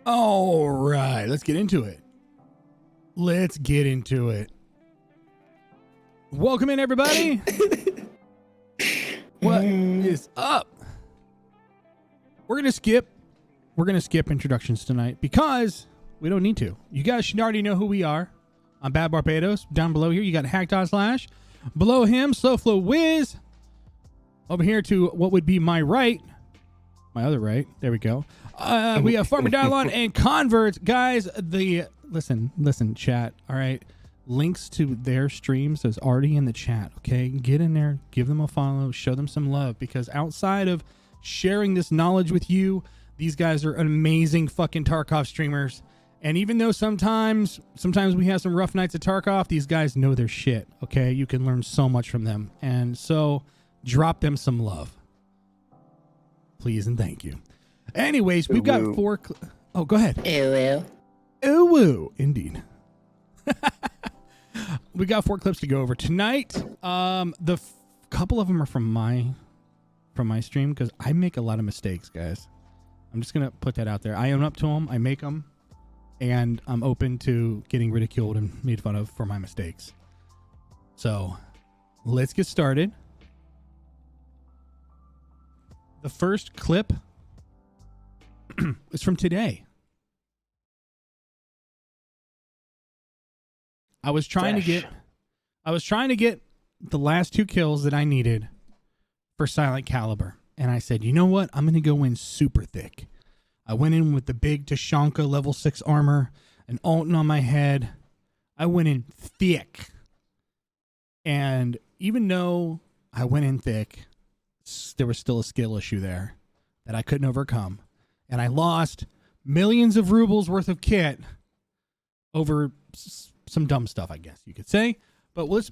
All right, let's get into it. Let's get into it. Welcome in, everybody. What is up? We're gonna skip introductions tonight because we don't need to. You guys should already know who we are. I'm Bad Barbados. Down below here, you got Hack.Slash. Below him, Slow Flow Wiz. Over here to what would be my right. My other right. There we go. We have Farmer Dialon and Converts. Guys, listen, chat. All right. Links to their streams is already in the chat. Okay. Get in there, give them a follow, show them some love, because outside of sharing this knowledge with you, these guys are amazing fucking Tarkov streamers. And even though sometimes we have some rough nights at Tarkov, these guys know their shit. Okay. You can learn so much from them. And so drop them some love. Please and thank you. Anyways, we've got four. Oh, go ahead. Ooh, indeed. We got 4 clips to go over tonight. The couple of them are from my stream because I make a lot of mistakes, guys. I'm just gonna put that out there. I own up to them. I make them, and I'm open to getting ridiculed and made fun of for my mistakes. So, let's get started. The first clip is from today. I was trying to get the last 2 kills that I needed for Silent Caliber. And I said, you know what? I'm going to go in super thick. I went in with the big Tashanka level 6 armor, an Alton on my head. I went in thick. And even though I went in thick, there was still a skill issue there that I couldn't overcome. And I lost millions of rubles worth of kit over some dumb stuff, I guess you could say. But let's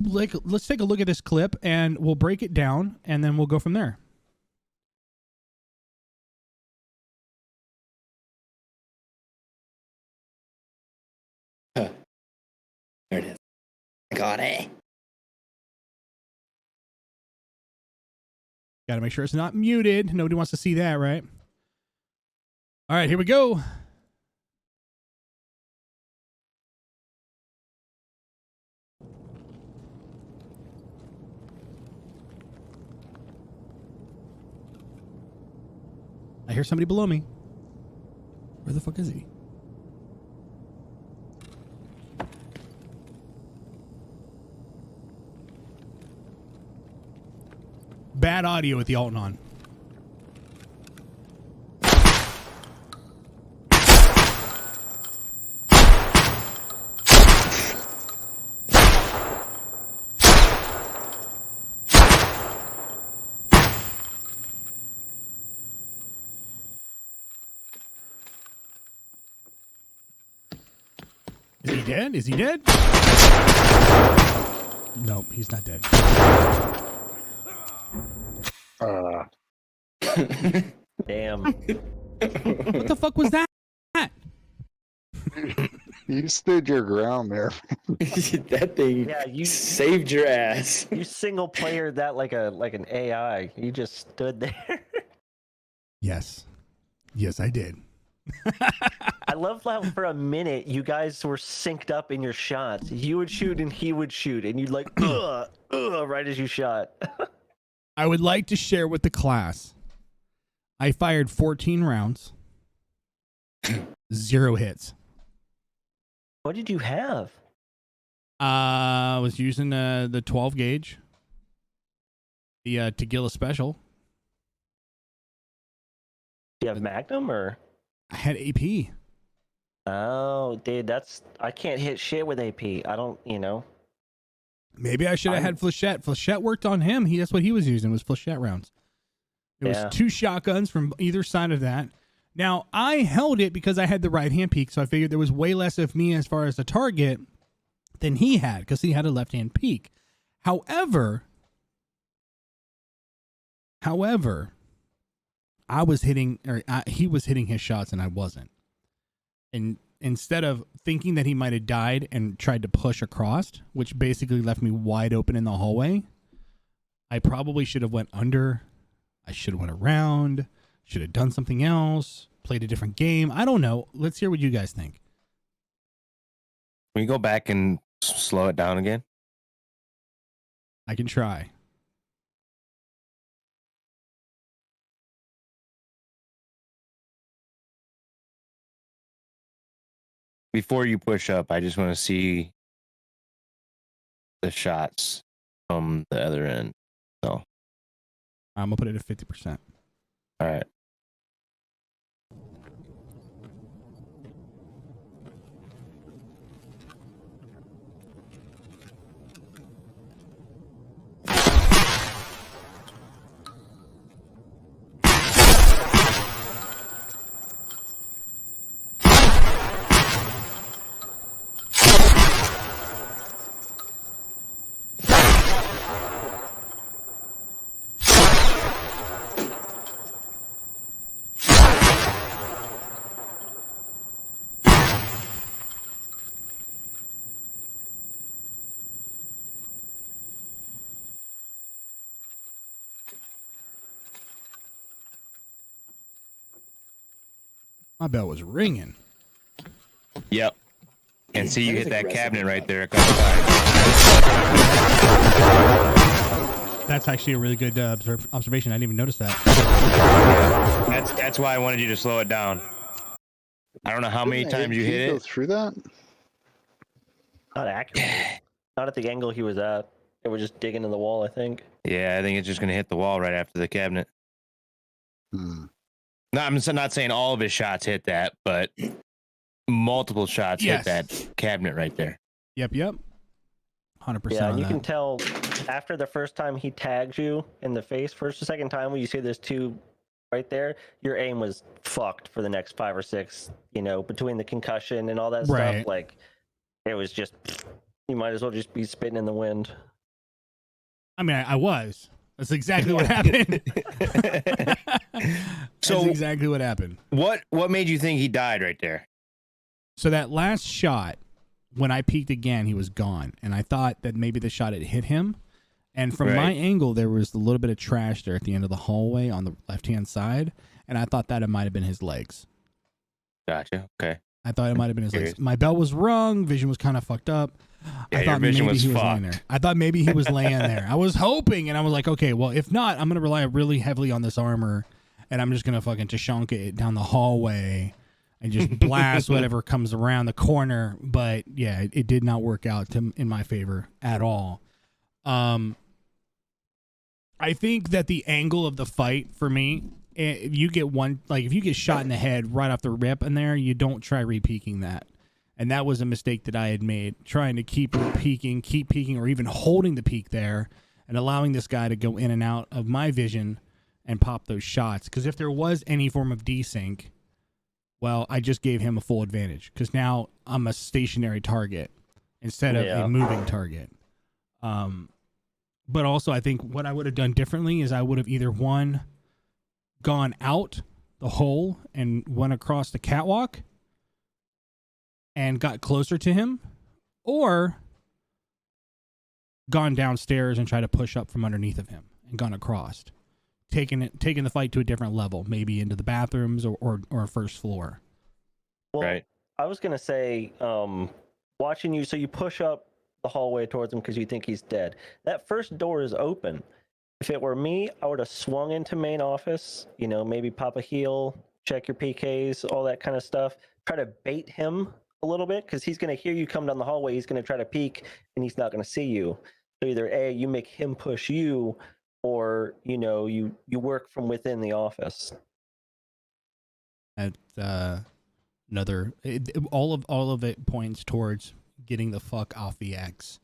take a look at this clip and we'll break it down and then we'll go from there. There it is. I got it. Got to make sure it's not muted. Nobody wants to see that, right? All right, here we go. I hear somebody below me. Where the fuck is he? Bad audio with the Alton on. Is he dead? Is he dead? Nope, he's not dead. Damn. What the fuck was that? You stood your ground there. That thing You saved your ass. You single playered that like an AI. You just stood there. Yes. Yes, I did. I love how for a minute you guys were synced up in your shots. You would shoot and he would shoot, and you'd like right as you shot. I would like to share with the class. I fired 14 rounds, 0 hits. What did you have? I was using the 12 gauge, the Tagilla Special. Do you have Magnum or? I had AP. Oh, dude, I can't hit shit with AP. I don't, Maybe I should have had Flechette. Flechette worked on him. That's what he was using, was Flechette rounds. It was 2 shotguns from either side of that. Now, I held it because I had the right-hand peek, so I figured there was way less of me as far as the target than he had, because he had a left-hand peek. However, I was hitting, he was hitting his shots and I wasn't. And instead of thinking that he might have died and tried to push across, which basically left me wide open in the hallway, I probably should have went under. I should have went around, should have done something else. played a different game. I don't know. Let's hear what you guys think. Can we go back and slow it down again? I can try. Before you push up, I just want to see the shots from the other end. So, I'm gonna put it at 50%. all right. My bell was ringing. Yep. And see, you That hit was that aggressive cabinet right enough. there a couple times. That's actually a really good observation. I didn't even notice that. That's why I wanted you to slow it down. I don't know how many Didn't times you AP hit go it. through that? Not accurate. Not at the angle he was at. They were just digging in the wall, I think. Yeah, I think it's just going to hit the wall right after the cabinet. Hmm. No, I'm not saying all of his shots hit that, but multiple shots Yes. hit that cabinet right there. Yep. 100% Yeah, on and you that. can tell after the first time he tags you in the face, first or second time when you see there's two right there, your aim was fucked for the next 5 or 6, between the concussion and all that Right. stuff. Like, it was just, you might as well just be spitting in the wind. I mean, I was. That's exactly what happened. So- That's exactly what happened. What made you think he died right there? So that last shot, when I peeked again, he was gone. And I thought that maybe the shot had hit him. And from my Right. angle, there was a little bit of trash there at the end of the hallway on the left-hand side. And I thought that it might have been his legs. Gotcha. Okay. I thought it might have been his legs. Curious. My bell was rung. Vision was kind of fucked up. Yeah, I your thought vision maybe was he was laying fucked. there. I thought maybe he was laying there. I was hoping, and I was like, okay, well, if not, I'm going to rely really heavily on this armor, and I'm just going to fucking Tashanka it down the hallway and just blast whatever comes around the corner. But, yeah, it did not work out in my favor at all. I think that the angle of the fight for me, if you get shot in the head right off the rip in there, you don't try re-peeking that. And that was a mistake that I had made, trying to keep peeking, or even holding the peak there and allowing this guy to go in and out of my vision and pop those shots. Because if there was any form of desync, well, I just gave him a full advantage because now I'm a stationary target instead of a moving target. But also, I think what I would have done differently is I would have either gone out the hole and went across the catwalk and got closer to him, or gone downstairs and tried to push up from underneath of him and gone across, taking the fight to a different level, maybe into the bathrooms or first floor. Well, Right. I was going to say, watching you, so you push up the hallway towards him because you think he's dead. That first door is open. If it were me, I would have swung into main office, maybe pop a heel, check your PKs, all that kind of stuff. Try to bait him a little bit because he's going to hear you come down the hallway. He's going to try to peek and he's not going to see you. So either A, you make him push you, or, you work from within the office. At all of it points towards getting the fuck off the X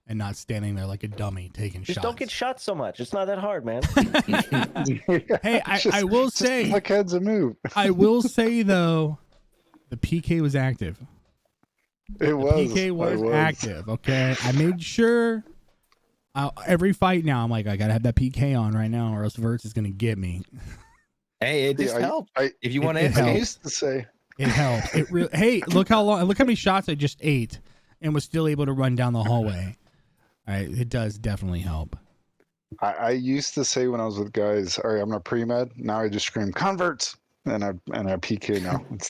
and not standing there like a dummy taking Just shots. don't get shot so much. It's not that hard, man. Hey, I will say, Look heads a move. I will say though, the PK was active. It was. PK was active. Okay, I made sure. Every fight now, I'm like, I gotta have that PK on right now, or else Verts is gonna get me. Hey, it just Yeah, helped. I If you want it to, I helps. used to say, It helps. It really. Hey, look how many shots I just ate, and was still able to run down the hallway. All right, it does definitely help. I used to say when I was with guys, all right, I'm gonna pre-med. Now I just scream converts. and I PK now. It's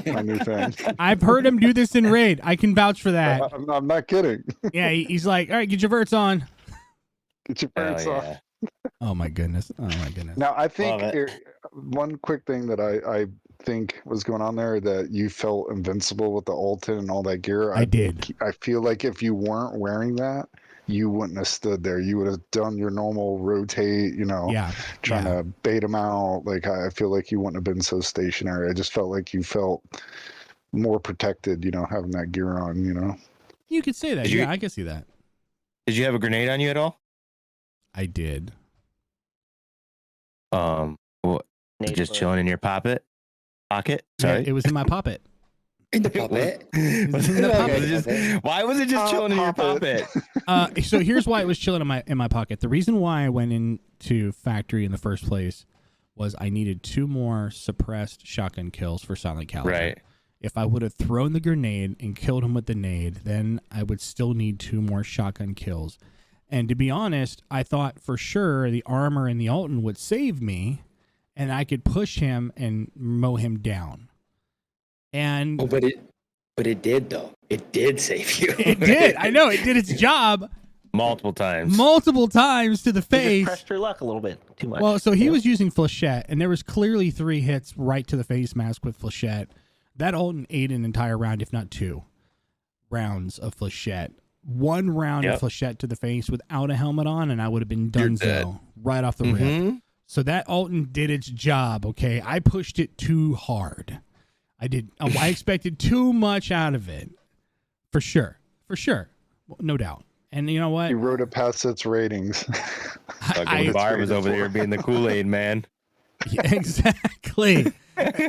my new thing. I've heard him do this in raid. I can vouch for that. I'm not kidding. Yeah, he's like, all right, get your verts on. Get your Hell parents off. yeah. Oh my goodness. Oh my goodness. Now I think Love it. one quick thing that I think was going on there, that you felt invincible with the Ultin and all that gear. I did. I feel like if you weren't wearing that, you wouldn't have stood there. You would have done your normal rotate, trying to bait them out. Like, I feel like you wouldn't have been so stationary. I just felt like you felt more protected, having that gear on, You could say that. Did Yeah, you- I can see that. Did you have a grenade on you at all? I did. Well, Nate just Bush. chilling in your pocket. Yeah, Sorry. it was in my poppet. In the puppet. Was it in the pocket? Why was it just chilling in your Poppet. pocket? So here's why it was chilling in my pocket. The reason why I went into factory in the first place was I needed 2 more suppressed shotgun kills for Silent Caliber. Right. If I would have thrown the grenade and killed him with the nade, then I would still need 2 more shotgun kills. And to be honest, I thought for sure the armor and the Alton would save me, and I could push him and mow him down. And Oh, but it did though. It did save you. it did. I know it did its job Multiple times. multiple times to the You just face. pressed your luck a little bit too much. Well, so he was using Flechette, and there was clearly 3 hits right to the face mask with Flechette. That Alton ate an entire round, if not 2 rounds of Flechette. 1 round of Flechette to the face without a helmet on, and I would have been You're dead. donezo right off the rip. So that Alton did its job, okay? I pushed it too hard. I expected too much out of it. For sure. No doubt. And you know what? You wrote it past its ratings. Fucking Barb was over there being the Kool-Aid man. Yeah, exactly.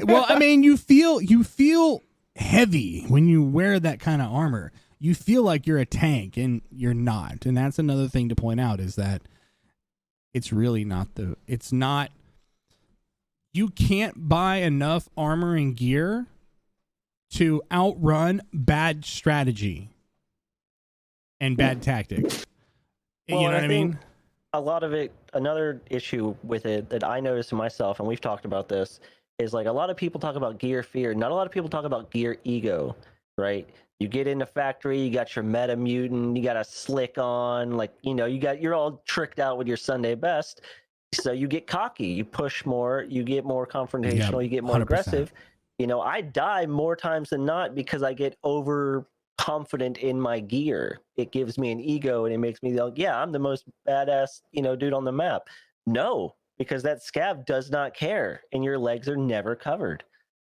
Well, I mean, you feel heavy when you wear that kind of armor. You feel like you're a tank, and you're not. And that's another thing to point out, is that it's really not you can't buy enough armor and gear to outrun bad strategy and bad tactics. Well, You know and what I mean? think a lot of it, another issue with it that I noticed in myself, and we've talked about this, is like a lot of people talk about gear fear. Not a lot of people talk about gear ego, right? You get into factory, you got your meta mutant, you got a slick on, like, you're all tricked out with your Sunday best. So you get cocky, you push more, you get more confrontational, you get more 100%. aggressive. I die more times than not because I get overconfident in my gear. It gives me an ego, and it makes me like, yeah, I'm the most badass, dude on the map. No, because that scav does not care, and your legs are never covered.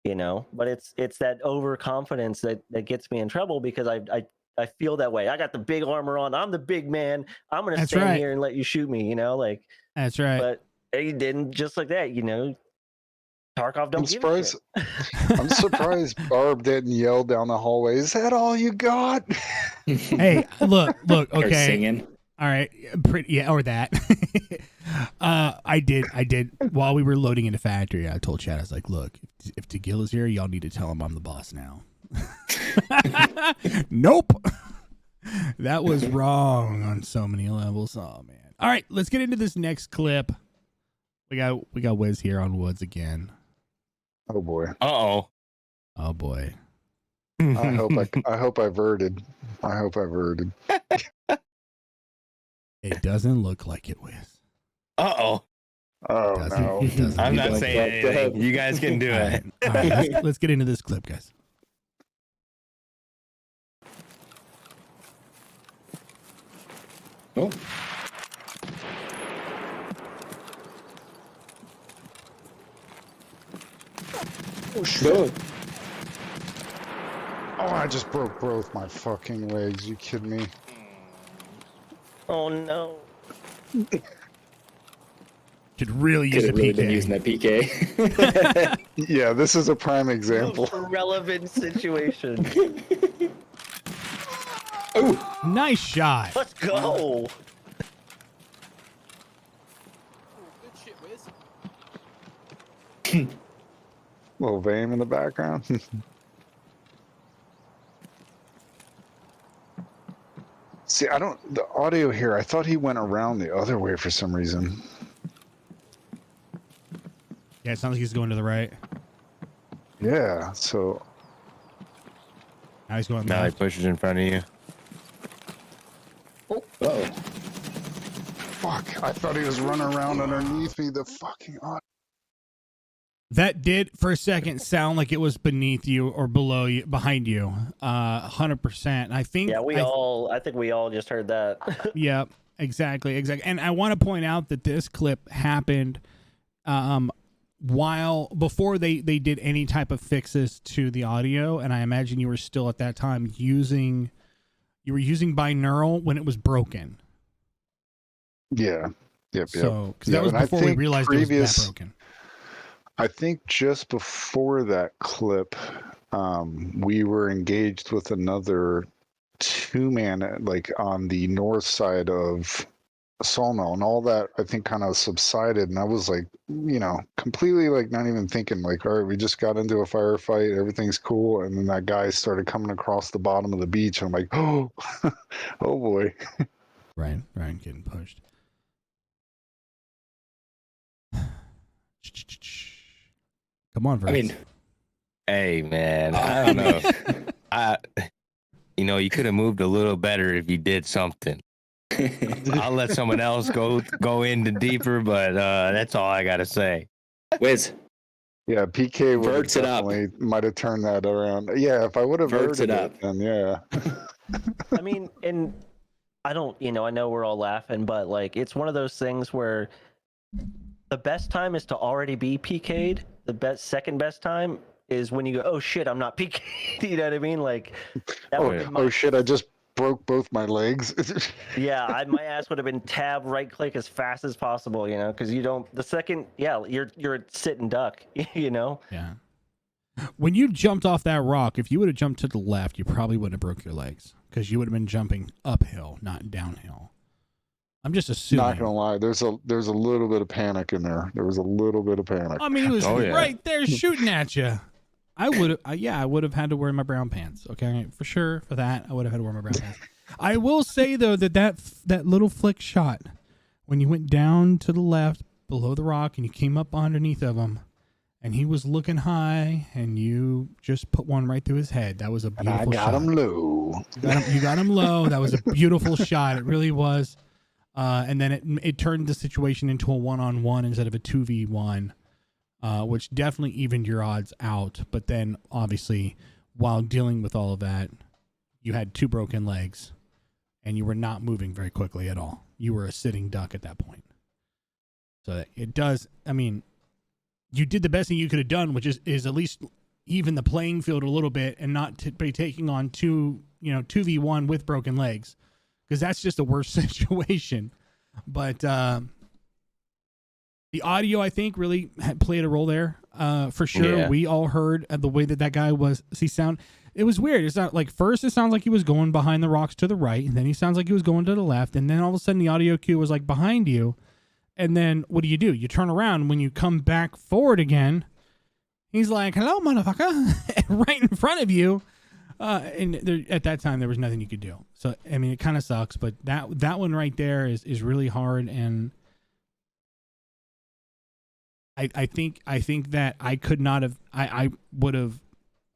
But it's that overconfidence that gets me in trouble, because I feel that way. I got the big armor on. I'm the big man. I'm gonna stand here and let you shoot me. That's right. But he didn't, just like that. Tarkov don't give a shit. I'm surprised Barb didn't yell down the hallway. Is that all you got? Hey, look. Or Okay. singing. All right, or that. I did. While we were loading into factory, I told Chad, I was like, "Look, if Tegila's here, y'all need to tell him I'm the boss now." Nope, that was wrong on so many levels. Oh man! All right, let's get into this next clip. We got Wiz here on Woods again. Oh boy. Uh-oh. Oh boy. I hope I verted. I hope I verted. It doesn't look like it, Wiz. Uh-oh. Oh Doesn't- no. it doesn't. I'm not Go saying ahead. anything. You guys can do All it. right, all right, let's get into this clip, guys. Oh. Oh shit. Oh, I just broke both my fucking legs. You kidding me? Oh no. Could really use Could a have really been PK. using that PK. Yeah, this is a prime example. Relevant situation. Oh, Nice shot. Let's go. Little Vame in the background. See, the audio here, I thought he went around the other way for some reason. Yeah, it sounds like he's going to the right. Yeah, so Now he's going Now he left. pushes in front of you. Oh, fuck. I thought he was running around underneath me. The fucking That did for a second sound like it was beneath you or below you, behind you. 100%. I think. Yeah, I think we all just heard that. Yeah, exactly. And I want to point out that this clip happened before they did any type of fixes to the audio, and I imagine you were still at that time using binaural when it was broken. yeah. Yep. So, because that was before we realized it was that broken. I think just before that clip, we were engaged with another 2-man, like on the north side of Sawmill, and all that I think kind of subsided, and I was like, completely like not even thinking, like, all right, we just got into a firefight, everything's cool, and then that guy started coming across the bottom of the beach, and I'm like, oh, oh boy. Ryan getting pushed. Come on, Verts. I mean, Hey, man, I don't know. You could have moved a little better if you did something. I'll let someone else go into deeper, but that's all I gotta say. Wiz, Yeah, PK would Verts it up. definitely might have turned that around. Yeah, if I would have Verts verted it up. then yeah. I mean, and I don't, I know we're all laughing, but like, it's one of those things where the best time is to already be PK'd. The second best time is when you go, oh shit, I'm not PK'd. You know what I mean? Like, oh shit, I just broke both my legs. Yeah, my ass would have been tab right click as fast as possible, because you don't, the second, you're sitting duck, Yeah. When you jumped off that rock, if you would have jumped to the left, you probably wouldn't have broke your legs because you would have been jumping uphill, not downhill. I'm just assuming. Not gonna lie, there's a little bit of panic in there. There was a little bit of panic. I mean, he was right there shooting at you. I would have had to wear my brown pants. Okay, for sure. For that, I would have had to wear my brown pants. I will say though that little flick shot when you went down to the left below the rock and you came up underneath of him, and he was looking high, and you just put one right through his head. That was a beautiful shot. I got him low. You got him low. That was a beautiful shot. It really was. And then it turned the situation into a 1-on-1 instead of a 2v1, which definitely evened your odds out. But then, obviously, while dealing with all of that, you had 2 broken legs, and you were not moving very quickly at all. You were a sitting duck at that point. So it does. I mean, you did the best thing you could have done, which is at least even the playing field a little bit, and not be taking on 2v1 with broken legs. Because that's just a worse situation. But the audio, I think, really played a role there. For sure, yeah. We all heard the way that guy was. It was weird. It's not like first it sounds like he was going behind the rocks to the right, and then he sounds like he was going to the left, and then all of a sudden the audio cue was like behind you. And then what do? You turn around, and when you come back forward again, he's like, "Hello, motherfucker," right in front of you. And at that time, there was nothing you could do. So, I mean, it kind of sucks, but that one right there is really hard. And I think that I could not have, I would have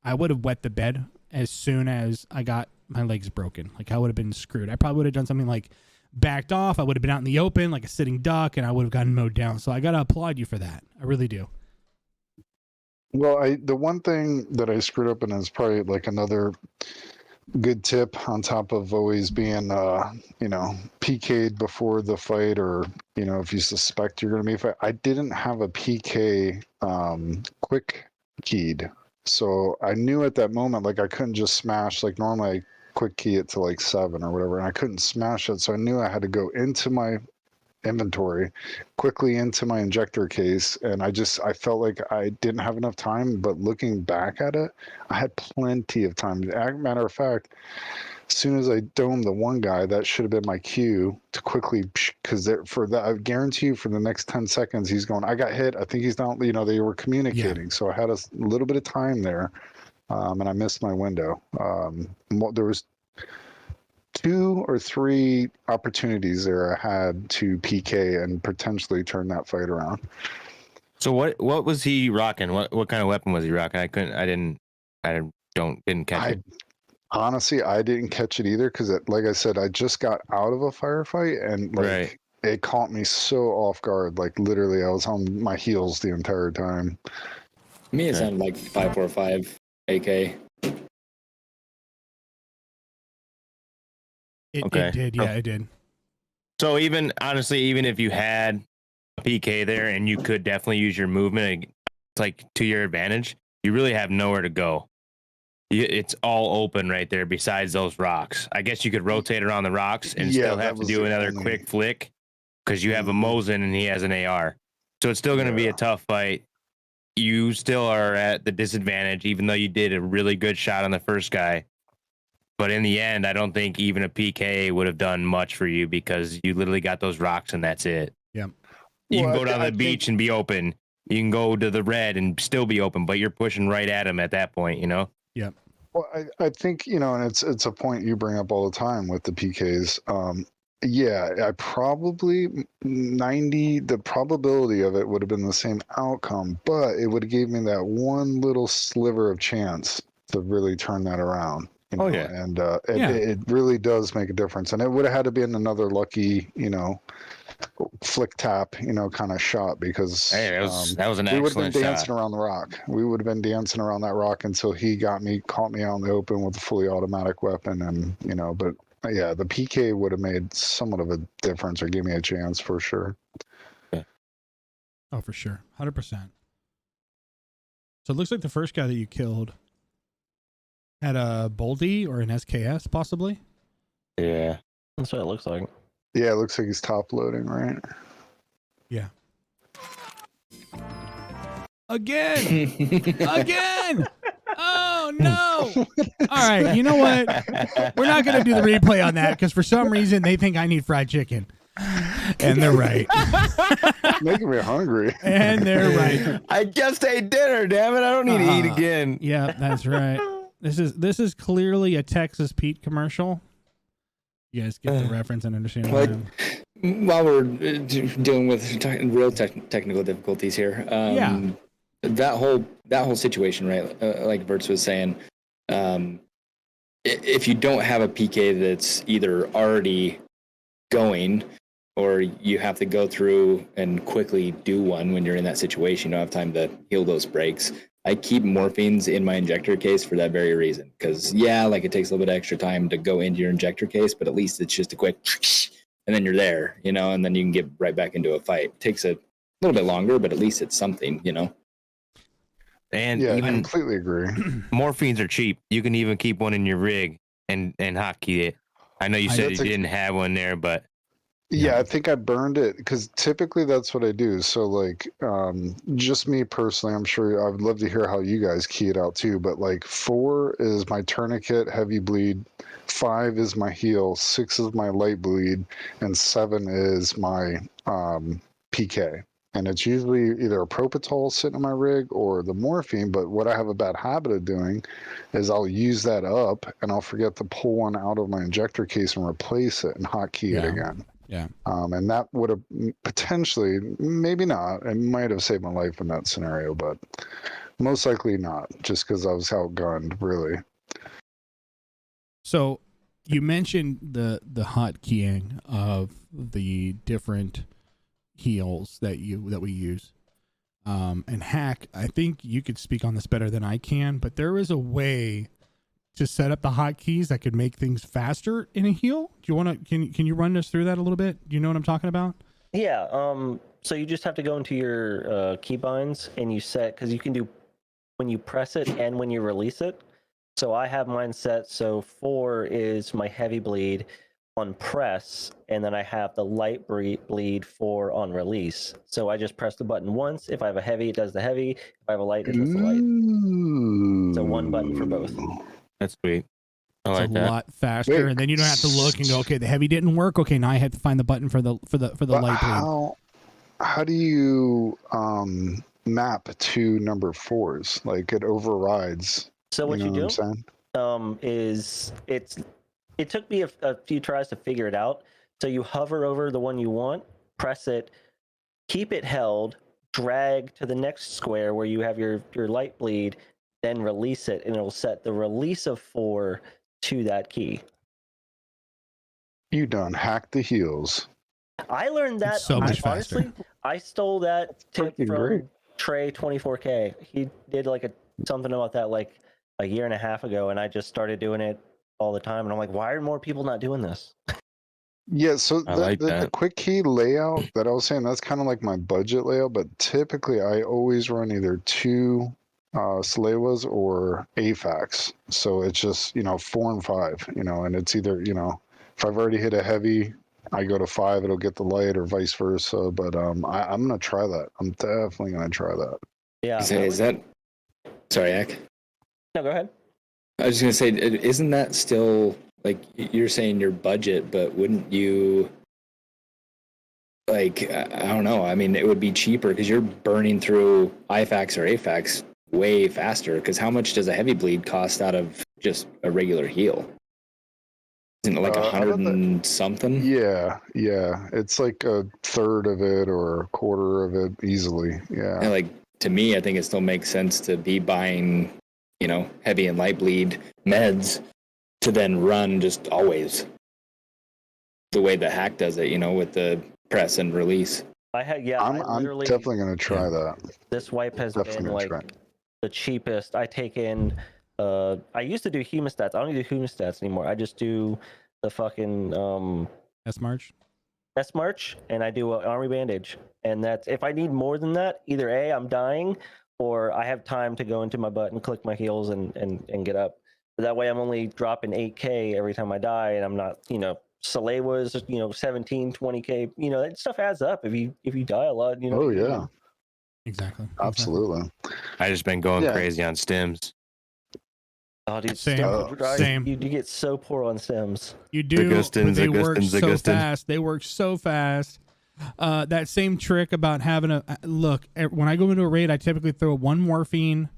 wet the bed as soon as I got my legs broken. Like, I would have been screwed. I probably would have done something like backed off. I would have been out in the open like a sitting duck, and I would have gotten mowed down. So I got to applaud you for that. I really do. Well, the one thing that I screwed up in is probably like another good tip on top of always being, PK'd before the fight, or, if you suspect you're going to be a fight. I didn't have a PK quick keyed. So I knew at that moment, like, I couldn't just smash, like normally I quick key it to like 7 or whatever, and I couldn't smash it. So I knew I had to go into my inventory, quickly into my injector case, and I felt like I didn't have enough time. But looking back at it, I had plenty of time. Matter of fact, as soon as I domed the one guy, that should have been my cue to quickly, because I guarantee you for the next 10 seconds he's going, I got hit, I think he's down. They were communicating. Yeah. So I had a little bit of time there, and I missed my window. There was 2 or 3 opportunities there I had to PK and potentially turn that fight around. So what was he rocking? What kind of weapon was he rocking? I didn't catch it. Honestly, I didn't catch it either because, like I said, I just got out of a firefight and like it caught me so off guard. Like literally, I was on my heels the entire time. To me, it sounded like 5.45 AK. It did, yeah, it did. So even if you had a PK there and you could definitely use your movement, it's like to your advantage, you really have nowhere to go. It's all open right there besides those rocks. I guess you could rotate around the rocks and still have to do another quick flick because you have a Mosin and he has an AR. So it's still going to be a tough fight. You still are at the disadvantage, even though you did a really good shot on the first guy. But in the end, I don't think even a PK would have done much for you because you literally got those rocks and that's it. Yeah. You can go down the beach and be open. You can go to the red and still be open, but you're pushing right at him at that point, you know? Yeah. Well, I think, and it's a point you bring up all the time with the PKs. I probably the probability of it would have been the same outcome, but it would have gave me that one little sliver of chance to really turn that around. And it really does make a difference. And it would have had to be in another lucky, flick tap, kind of shot because that was an excellent shot. We would have been dancing around the rock. We would have been dancing around that rock until he caught me out in the open with a fully automatic weapon. And, but yeah, the PK would have made somewhat of a difference or give me a chance for sure. Oh, for sure. 100%. So it looks like the first guy that you killed had a Boldy or an SKS possibly. Yeah. That's what it looks like. Yeah, it looks like he's top loading, right? Yeah. Again! Oh, no! All right, you know what? We're not going to do the replay on that because for some reason they think I need fried chicken. And they're right. Making me hungry. And they're right. I just ate dinner, damn it. I don't need to eat again. Yeah, that's right. This is clearly a Texas Pete commercial. You guys get the reference and understand what while we're dealing with real technical difficulties here, that whole situation, right? Like Verts was saying, if you don't have a PK that's either already going or you have to go through and quickly do one when you're in that situation, you don't have time to heal those breaks. I keep morphines in my injector case for that very reason. Because, it takes a little bit of extra time to go into your injector case, but at least it's just a quick, and then you're there, and then you can get right back into a fight. It takes a little bit longer, but at least it's something, And I even completely agree. Morphines are cheap. You can even keep one in your rig and hotkey it. I know you said you didn't have one there, but... Yeah, I think I burned it because typically that's what I do. So just me personally, I'm sure I would love to hear how you guys key it out too. But 4 is my tourniquet, heavy bleed. 5 is my heal. 6 is my light bleed, and 7 is my PK. And it's usually either a Propitol sitting in my rig or the morphine. But what I have a bad habit of doing is I'll use that up and I'll forget to pull one out of my injector case and replace it and hotkey it again. Yeah. And that would have potentially, maybe not, it might have saved my life in that scenario, but most likely not, just because I was outgunned, really. So you mentioned the hotkeying of the different heals that we use. And Hack, I think you could speak on this better than I can, but there is a way to set up the hotkeys that could make things faster in a heal. Do you want to? Can you run us through that a little bit? Do you know what I'm talking about? Yeah. So you just have to go into your keybinds and you set, because you can do when you press it and when you release it. So I have mine set. So 4 is my heavy bleed on press, and then I have the light bleed 4 on release. So I just press the button once. If I have a heavy, it does the heavy. If I have a light, it does the light. So one button for both. That's sweet. I it's like a that. lot faster, and then you don't have to look and go, okay, the heavy didn't work. Okay, now I have to find the button for the light bleed. How do you map to number 4s? It overrides. So what you do is it took me a few tries to figure it out. So you hover over the one you want, press it, keep it held, drag to the next square where you have your light bleed, then release it, and it'll set the release of 4 to that key. You done hacked the heels. I learned that. It's so much faster. Honestly, I stole that tip freaking from great. Trey 24K. He did like something about that like a year and a half ago, and I just started doing it all the time. And I'm like, why are more people not doing this? Yeah, so like the that. quick key layout that I was saying, that's kind of like my budget layout, but typically I always run either 2 Salewas or AFAX. So it's just, 4 and 5, and it's either, if I've already hit a heavy, I go to 5, it'll get the light, or vice versa. But I'm gonna try that. I'm definitely gonna try that. Yeah. Is that sorry, Ak? No, go ahead. I was just gonna say, isn't that still like you're saying your budget? But wouldn't you like? I don't know. I mean, it would be cheaper because you're burning through IFAX or AFAX way faster. Because how much does a heavy bleed cost out of just a regular heal? Isn't it like 100 and something? Yeah. It's like a third of it or a quarter of it easily. Yeah. And like to me, I think it still makes sense to be buying, heavy and light bleed meds to then run just always the way the hack does it, with the press and release. I'm definitely gonna try that. This wipe has Definitely been gonna like try it. the cheapest. I take in. I used to do hemostats. I don't do hemostats anymore. I just do the fucking S-March? S-March, and I do an army bandage. And that's if I need more than that, either A, I'm dying, or I have time to go into my butt and click my heels and get up. But that way I'm only dropping 8K every time I die, and I'm not, Soleil was, 17, 20K. That stuff adds up if you die a lot. Oh yeah, Exactly. absolutely. I just been going crazy on stims. Oh, dude, Same. You get so poor on Sims. You do, but they work so Augustins. fast. They work so fast. That same trick about having a look. When I go into a raid, I typically throw 1 morphine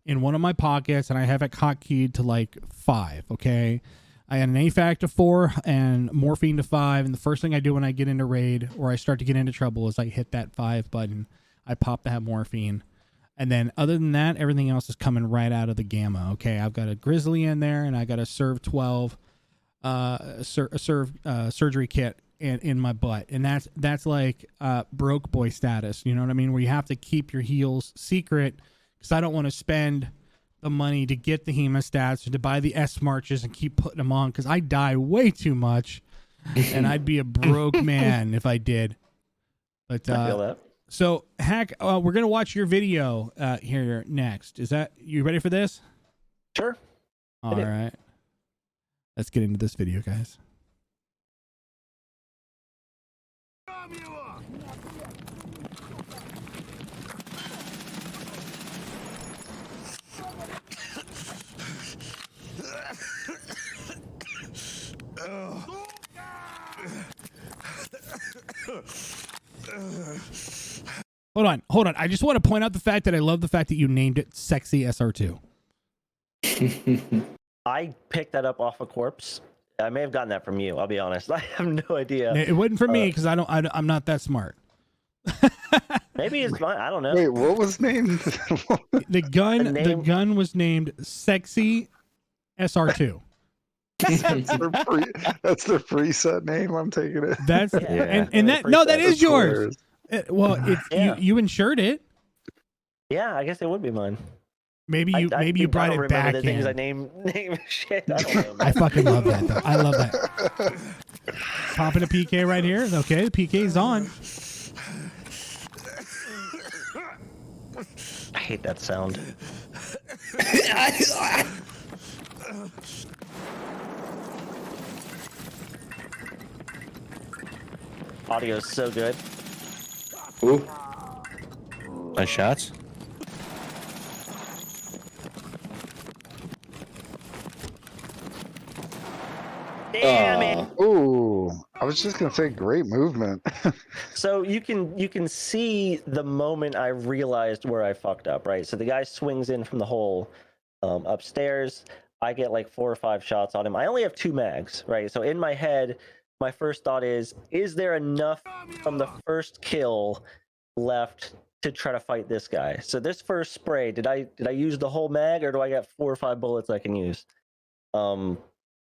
in one of my pockets, and I have it hotkeyed to like 5. Okay, I had an AFAC to 4 and morphine to 5. And the first thing I do when I get into raid or I start to get into trouble is I hit that 5 button. I pop that morphine. And then other than that, everything else is coming right out of the gamma. Okay, I've got a grizzly in there, and I got a Serve 12 surgery kit in my butt. And that's like broke boy status. You know what I mean? Where you have to keep your heals secret because I don't want to spend the money to get the hemostats or to buy the S-Marches and keep putting them on because I die way too much. And I'd be a broke man if I did. But I feel that. So, Hack, we're going to watch your video here next. You ready for this? Sure. All right. Let's get into this video, guys. Hold on. I just want to point out the fact that I love the fact that you named it Sexy SR2. I picked that up off a corpse. I may have gotten that from you. I'll be honest. I have no idea. It wasn't for me because I'm not that smart. Maybe it's mine. I don't know. Wait, what was named? The gun was named Sexy SR2. That's their preset name. I'm taking it. That's and that is yours. You insured it. Yeah, I guess it would be mine. Maybe you brought it back. The things I name shit. I don't know. I fucking love that though. I love that. Popping a PK right here. Okay, the PK's on. I hate that sound. Audio is so good. Ooh. Nice shots. Damn it. Ooh, I was just gonna say, great movement. So you can see the moment I realized where I fucked up, right? So the guy swings in from the hole upstairs. I get like 4 or 5 shots on him. I only have 2 mags, right? So in my head, my first thought is there enough from the first kill left to try to fight this guy. So this first spray, did I use the whole mag, or do I got 4 or 5 bullets I can use? And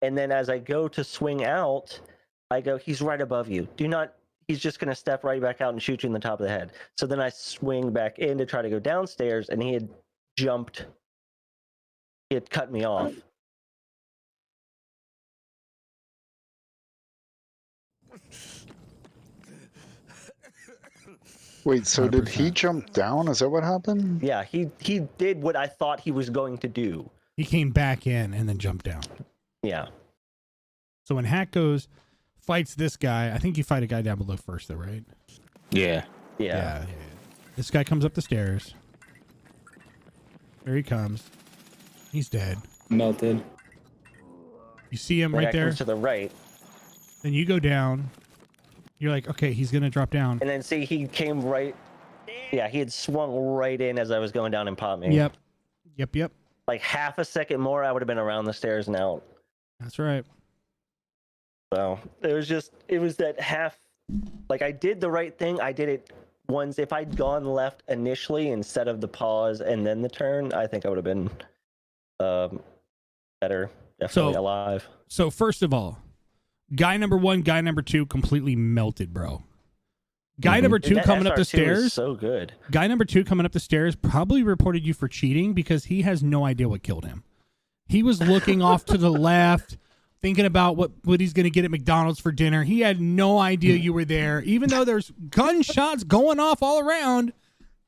then as I go to swing out, I go, he's right above you. He's just going to step right back out and shoot you in the top of the head. So then I swing back in to try to go downstairs, and he had jumped. He had cut me off. Wait, so 100%. Did he jump down? Is that what happened? Yeah, he did what I thought he was going to do. He came back in and then jumped down. Yeah. So when Hack goes, fights this guy, I think you fight a guy down below first, though, right? Yeah. Yeah. This guy comes up the stairs. There he comes. He's dead. Melted. You see him right there? To the right. Then you go down. You're like, okay, he's going to drop down. And then see, he came right. Yeah, he had swung right in as I was going down and popped me. Yep. Like half a second more, I would have been around the stairs and out. That's right. So it was that half. Like, I did the right thing. I did it once. If I'd gone left initially instead of the pause and then the turn, I think I would have been better. Definitely alive. So first of all, guy number 1, guy number 2 completely melted, bro. Guy number 2 coming up the stairs. So good. Guy number 2 coming up the stairs probably reported you for cheating because he has no idea what killed him. He was looking off to the left, thinking about what he's going to get at McDonald's for dinner. He had no idea you were there, even though there's gunshots going off all around,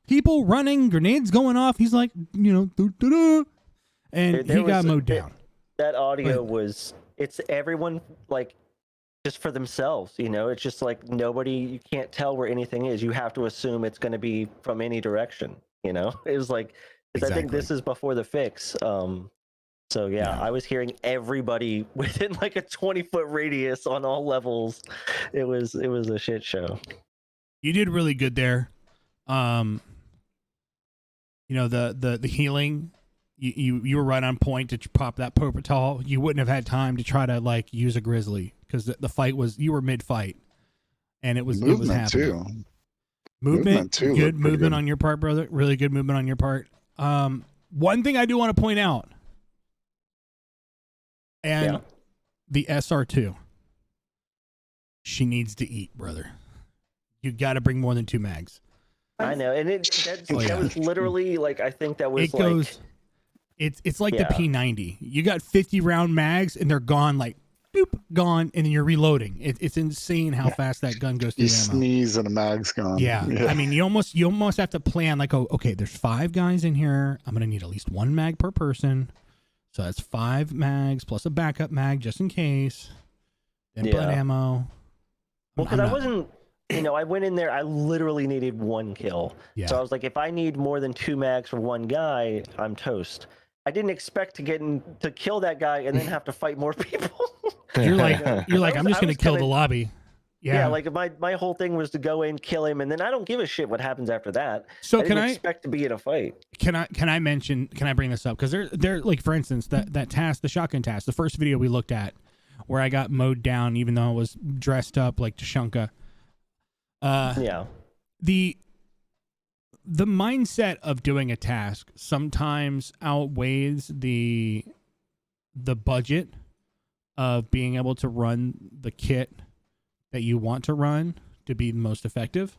people running, grenades going off. He's like, doo-doo-doo. And he got mowed down. That audio it's everyone like just for themselves, it's just like you can't tell where anything is. You have to assume it's going to be from any direction, It was like, because I think this is before the fix. So yeah, I was hearing everybody within like a 20-foot radius on all levels. It was a shit show. You did really good there. The healing, you were right on point to pop that Popertol. You wouldn't have had time to try to like use a grizzly because the fight you were mid-fight, and it was happening. Too. Movement too. Good movement on your part, brother. Really good movement on your part. One thing I do want to point out. And the SR2, she needs to eat, brother. You got to bring more than 2 mags. I know, and that was literally like, I think that was it's like the P90. You got 50 round mags, and they're gone, like boop, gone, and then you're reloading. It's insane how fast that gun goes through. You sneeze and a mag's gone. Yeah. I mean, you almost have to plan like, okay, there's 5 guys in here. I'm gonna need at least 1 mag per person. So that's 5 mags plus a backup mag just in case. Then blood ammo. Well, because I wasn't, I went in there, I literally needed 1 kill. Yeah. So I was like, if I need more than 2 mags for 1 guy, I'm toast. I didn't expect to kill that guy and then have to fight more people. You're like, I'm just gonna kill the lobby. Yeah, like my whole thing was to go in, kill him, and then I don't give a shit what happens after that. So I didn't expect to be in a fight. Can I bring this up? Because they're like, for instance, that task, the shotgun task, the first video we looked at, where I got mowed down, even though I was dressed up like Tashunka. The mindset of doing a task sometimes outweighs the budget of being able to run the kit that you want to run to be most effective.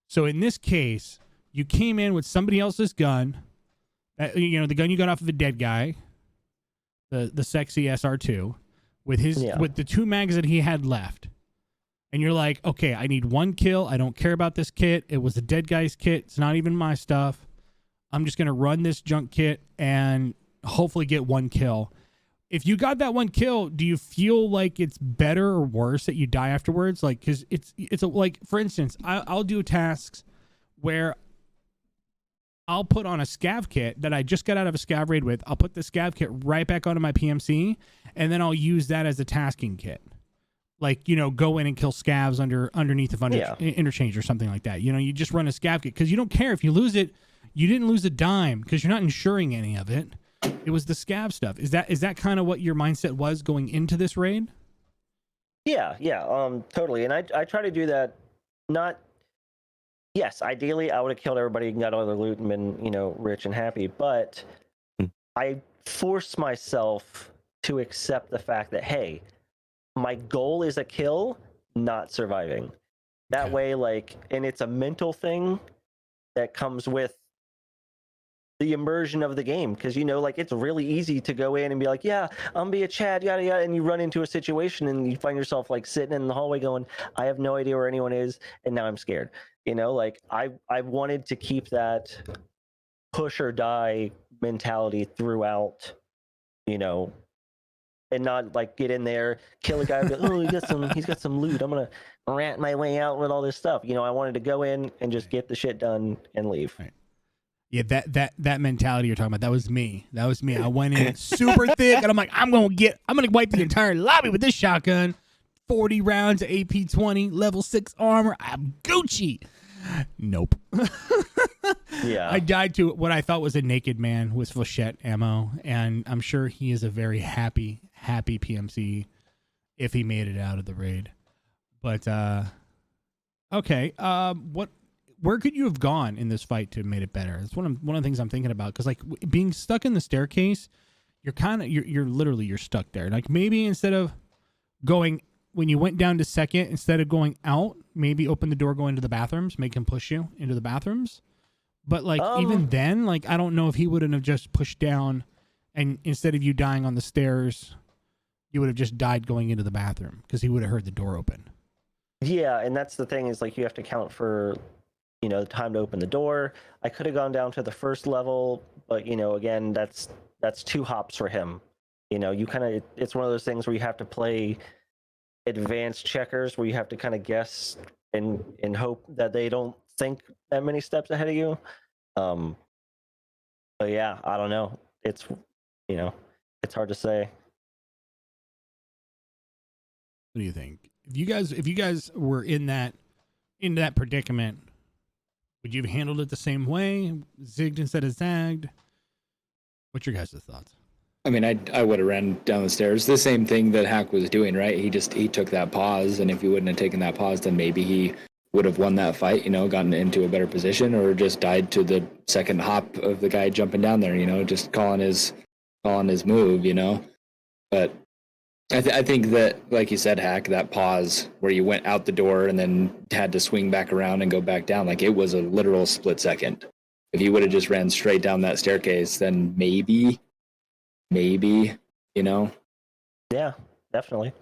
So in this case, you came in with somebody else's gun, the gun you got off of a dead guy, the sexy SR2, with the 2 mags that he had left. And you're like, okay, I need 1 kill. I don't care about this kit. It was the dead guy's kit. It's not even my stuff. I'm just going to run this junk kit and hopefully get 1 kill. If you got that 1 kill, do you feel like it's better or worse that you die afterwards? Like, because it's like, for instance, I'll do tasks where I'll put on a scav kit that I just got out of a scav raid with. I'll put the scav kit right back onto my PMC, and then I'll use that as a tasking kit. Like, go in and kill scavs underneath of interchange or something like that. You just run a scav kit because you don't care if you lose it. You didn't lose a dime because you're not insuring any of it. It was the scav stuff. Is that kind of what your mindset was going into this raid? Yeah, totally. And I try to do that. Not, yes, ideally I would have killed everybody and got all the loot and been, rich and happy. But I forced myself to accept the fact that, hey, my goal is a kill, not surviving. That way, and it's a mental thing that comes with the immersion of the game. Because, it's really easy to go in and be like, yeah, I'm be a Chad, yada, yada. And you run into a situation and you find yourself sitting in the hallway going, I have no idea where anyone is. And now I'm scared. I wanted to keep that push or die mentality throughout, and not get in there, kill a guy, and be, oh, he's got some loot. I'm gonna rant my way out with all this stuff. I wanted to go in and just get the shit done and leave. Right. Yeah, that mentality you're talking about, that was me. I went in super thick, and I'm like, I'm gonna wipe the entire lobby with this shotgun. 40 rounds of AP-20, level 6 armor. I'm Gucci. Nope. Yeah. I died to what I thought was a naked man with flechette ammo, and I'm sure he is a very happy PMC if he made it out of the raid. But okay, where could you have gone in this fight to have made it better? That's one of the things I'm thinking about, because being stuck in the staircase, you're literally stuck there. Maybe instead of going, when you went down to second, instead of going out, maybe open the door, go into the bathrooms, make him push you into the bathrooms. But even then, I don't know if he wouldn't have just pushed down, and instead of you dying on the stairs, you would have just died going into the bathroom, because he would have heard the door open. Yeah, and that's the thing is you have to count for, the time to open the door. I could have gone down to the first level, but again, that's 2 hops for him. It's one of those things where you have to play advanced checkers, where you have to kind of guess and hope that they don't think that many steps ahead of you. But yeah, I don't know. It's it's hard to say. What do you think? If you guys were in that predicament, would you have handled it the same way? Zigged instead of zagged? What's your guys' thoughts? I mean, I would have ran down the stairs. The same thing that Hack was doing, right? He took that pause, and if he wouldn't have taken that pause, then maybe he would have won that fight, gotten into a better position, or just died to the second hop of the guy jumping down there, just calling his move, But I think that, like you said, Hack, that pause where you went out the door and then had to swing back around and go back down, it was a literal split second. If you would have just ran straight down that staircase, then maybe, Yeah, definitely.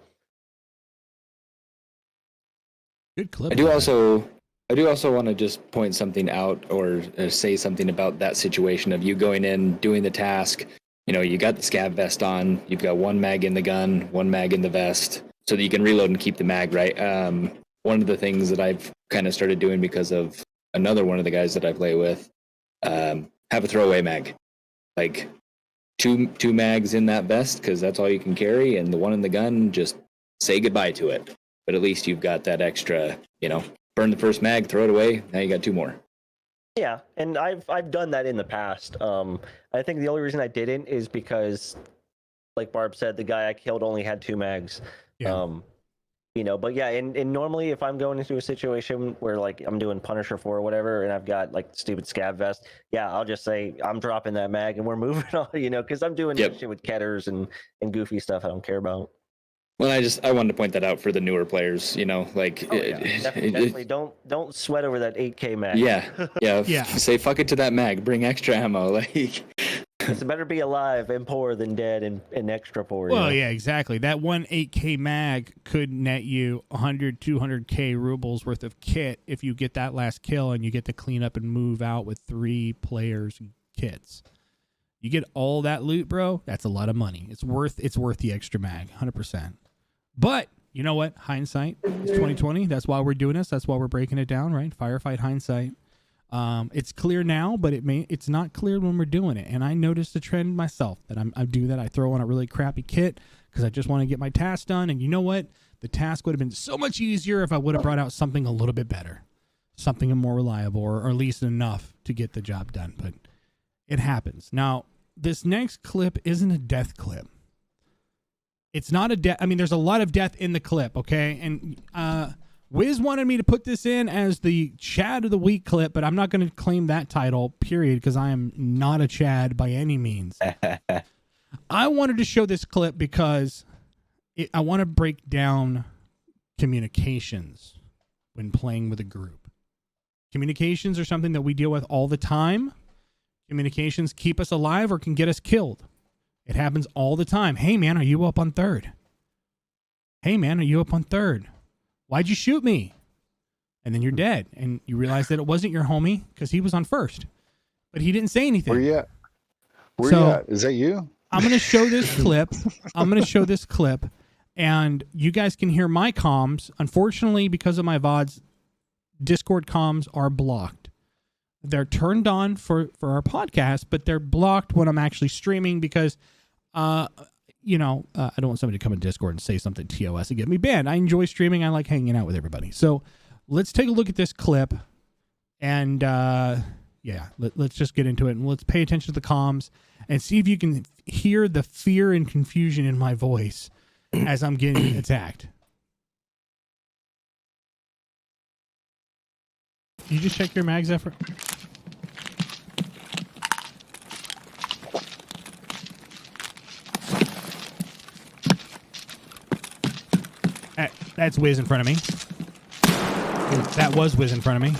Good clip. I do also want to just point something out, or say something about that situation of you going in, doing the task. You got the scav vest on, you've got 1 mag in the gun, 1 mag in the vest, so that you can reload and keep the mag, right? One of the things that I've kind of started doing because of another one of the guys that I play with, have a throwaway mag. Two mags in that vest, because that's all you can carry, and the one in the gun, just say goodbye to it. But at least you've got that extra, burn the first mag, throw it away, now you got 2 more. Yeah, and I've done that in the past. I think the only reason I didn't is because, like Barb said, the guy I killed only had 2 mags. Yeah. But yeah, and normally if I'm going into a situation where I'm doing Punisher 4 or whatever, and I've got stupid scav vest, yeah, I'll just say I'm dropping that mag and we're moving on, because I'm doing shit with ketters and goofy stuff I don't care about. Well, I wanted to point that out for the newer players, definitely don't sweat over that 8K mag. Yeah. Say fuck it to that mag. Bring extra ammo. It's better be alive and poor than dead and extra poor. Well, yeah, exactly. That 8K mag could net you 100, 200K rubles worth of kit if you get that last kill and you get to clean up and move out with 3 players' kits. You get all that loot, bro. That's a lot of money. It's worth the extra mag, 100%. But you know what? Hindsight is 2020. That's why we're doing this. That's why we're breaking it down, right? Firefight Hindsight. It's clear now, but it's not clear when we're doing it. And I noticed a trend myself that I do that. I throw on a really crappy kit because I just want to get my task done. And you know what? The task would have been so much easier if I would have brought out something a little bit better, something more reliable, or at least enough to get the job done. But it happens. Now, this next clip isn't a death clip. It's not a death. I mean, there's a lot of death in the clip, okay? And Wiz wanted me to put this in as the Chad of the Week clip, but I'm not going to claim that title, period, because I am not a Chad by any means. I wanted to show this clip because I want to break down communications when playing with a group. Communications are something that we deal with all the time. Communications keep us alive or can get us killed. It happens all the time. Hey, man, are you up on third? Hey, man, are you up on third? Why'd you shoot me? And then you're dead. And you realize that it wasn't your homie because he was on first. But he didn't say anything. Where you at? Where you at? Is that you? I'm going to show this clip. And you guys can hear my comms. Unfortunately, because of my VODs, Discord comms are blocked. They're turned on for our podcast, but they're blocked when I'm actually streaming because, I don't want somebody to come in Discord and say something TOS and get me banned. I enjoy streaming. I like hanging out with everybody. So let's take a look at this clip. And, let's just get into it. And let's pay attention to the comms and see if you can hear the fear and confusion in my voice as I'm getting attacked. You just check your mags effort. That's Wiz in front of me. That was Wiz in front of me.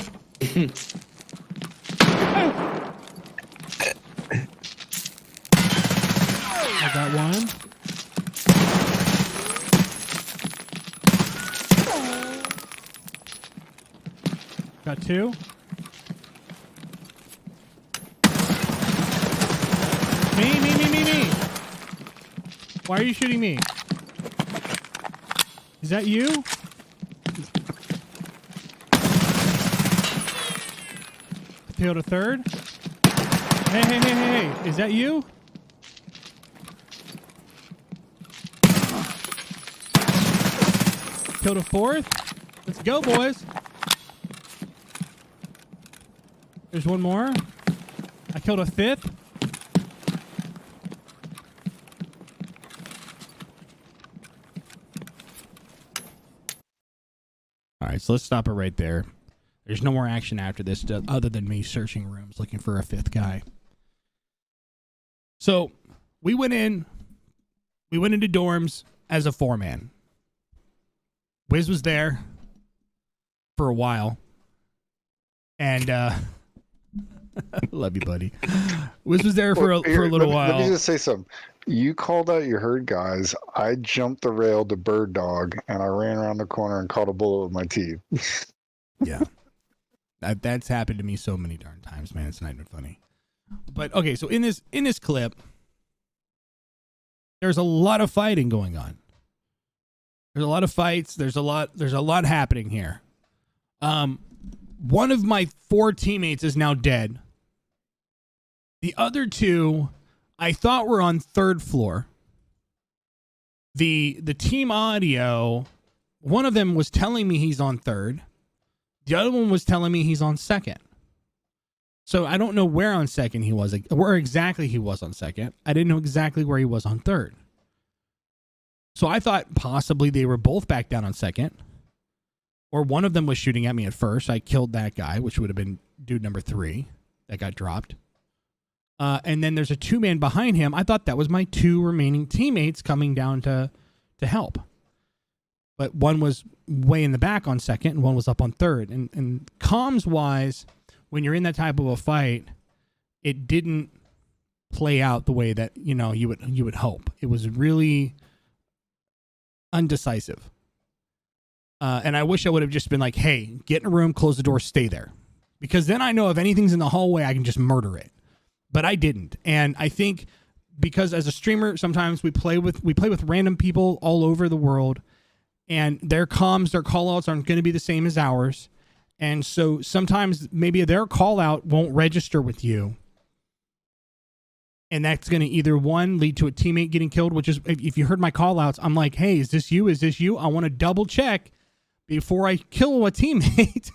I got one. Got two. Me. Why are you shooting me? Is that you? Killed a third. Hey. Is that you? Killed a fourth. Let's go, boys. There's one more. I killed a fifth. All right, so let's stop it right there. There's no more action after this other than me searching rooms looking for a fifth guy. So we went into dorms as a 4-man. Wiz was there for a while. And love you, buddy. Wiz was there for a little while. Let me just say something. You called out your herd guys. I jumped the rail to bird dog, and I ran around the corner and caught a bullet with my teeth. Yeah. That's happened to me so many darn times, man. It's not even funny. But, okay, so in this clip, there's a lot of fighting going on. There's a lot of fights. There's a lot happening here. One of my 4 teammates is now dead. The other 2, I thought were on 3rd floor. The team audio, one of them was telling me he's on 3rd. The other one was telling me he's on 2nd. So I don't know where on 2nd he was, where exactly he was on 2nd. I didn't know exactly where he was on 3rd. So I thought possibly they were both back down on 2nd. Or one of them was shooting at me at first. I killed that guy, which would have been dude number 3 that got dropped. And then there's a 2-man behind him. I thought that was my 2 remaining teammates coming down to help. But one was way in the back on 2nd, and one was up on 3rd. And comms-wise, when you're in that type of a fight, it didn't play out the way that you would hope. It was really undecisive. And I wish I would have just been like, hey, get in a room, close the door, stay there. Because then I know if anything's in the hallway, I can just murder it. But I didn't. And I think because as a streamer, sometimes we play with random people all over the world, and their comms, their call-outs aren't going to be the same as ours. And so sometimes maybe their call-out won't register with you. And that's going to either, one, lead to a teammate getting killed, which is, if you heard my call-outs, I'm like, hey, is this you? Is this you? I want to double-check before I kill a teammate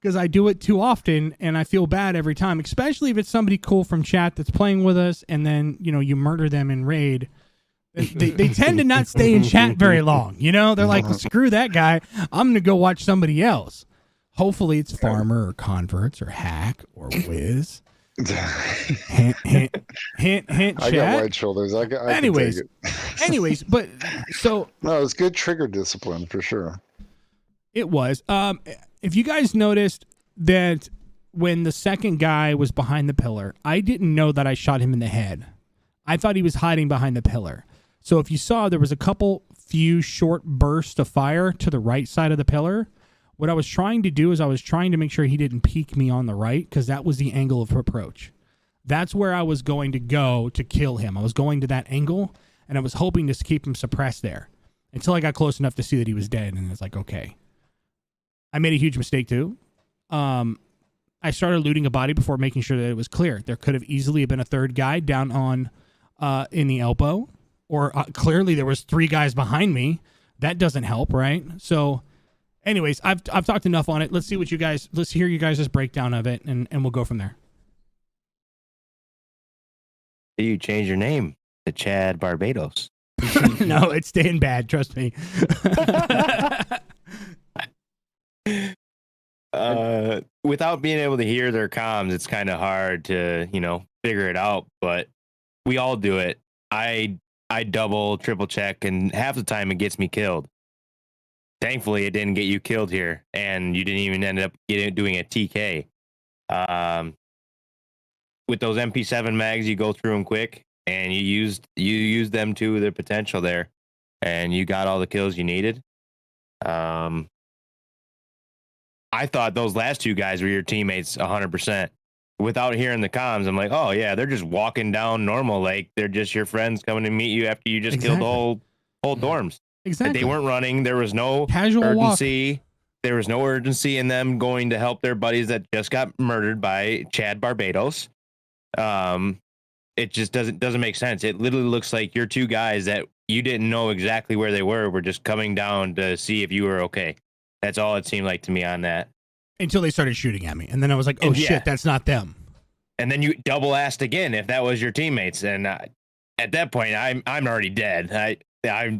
because I do it too often, and I feel bad every time, especially if it's somebody cool from chat that's playing with us, and then, you murder them in raid. They tend to not stay in chat very long. You know, they're like, screw that guy. I'm going to go watch somebody else. Hopefully it's Farmer or Converts or Hack or Wiz. hint, hint, hint, hint. I got wide shoulders. I anyways, can take it. anyways, but so no, it's good trigger discipline for sure. It was. If you guys noticed that when the second guy was behind the pillar, I didn't know that I shot him in the head. I thought he was hiding behind the pillar. So if you saw, there was a few short bursts of fire to the right side of the pillar. What I was trying to do is I was trying to make sure he didn't peek me on the right, because that was the angle of approach. That's where I was going to go to kill him. I was going to that angle, and I was hoping to keep him suppressed there until I got close enough to see that he was dead, and it's like, okay. I made a huge mistake too. I started looting a body before making sure that it was clear. There could have easily been a third guy down on in the elbow, or clearly there was 3 guys behind me. That doesn't help, right? So anyways, I've talked enough on it. Let's hear you guys' breakdown of it, and we'll go from there. You change your name to Chad Barbados. No, it's staying bad. Trust me. Without being able to hear their comms, it's kind of hard to, figure it out, but we all do it. I double, triple check, and half the time it gets me killed. Thankfully, it didn't get you killed here, and you didn't even end up doing a TK. With those MP7 mags, you go through them quick, and you used them to their potential there, and you got all the kills you needed. I thought those last 2 guys were your teammates 100%. Without hearing the comms, I'm like, oh yeah, they're just walking down normal, like they're just your friends coming to meet you after you just killed the whole dorms. Exactly. They weren't running. There was no casual urgency. Walk. There was no urgency in them going to help their buddies that just got murdered by Chad Barbados. It just doesn't make sense. It literally looks like your 2 guys that you didn't know exactly where they were just coming down to see if you were okay. That's all it seemed like to me on that. Until they started shooting at me, and then I was like, "Oh shit, that's not them." And then you double asked again if that was your teammates, and at that point, I'm already dead. That guy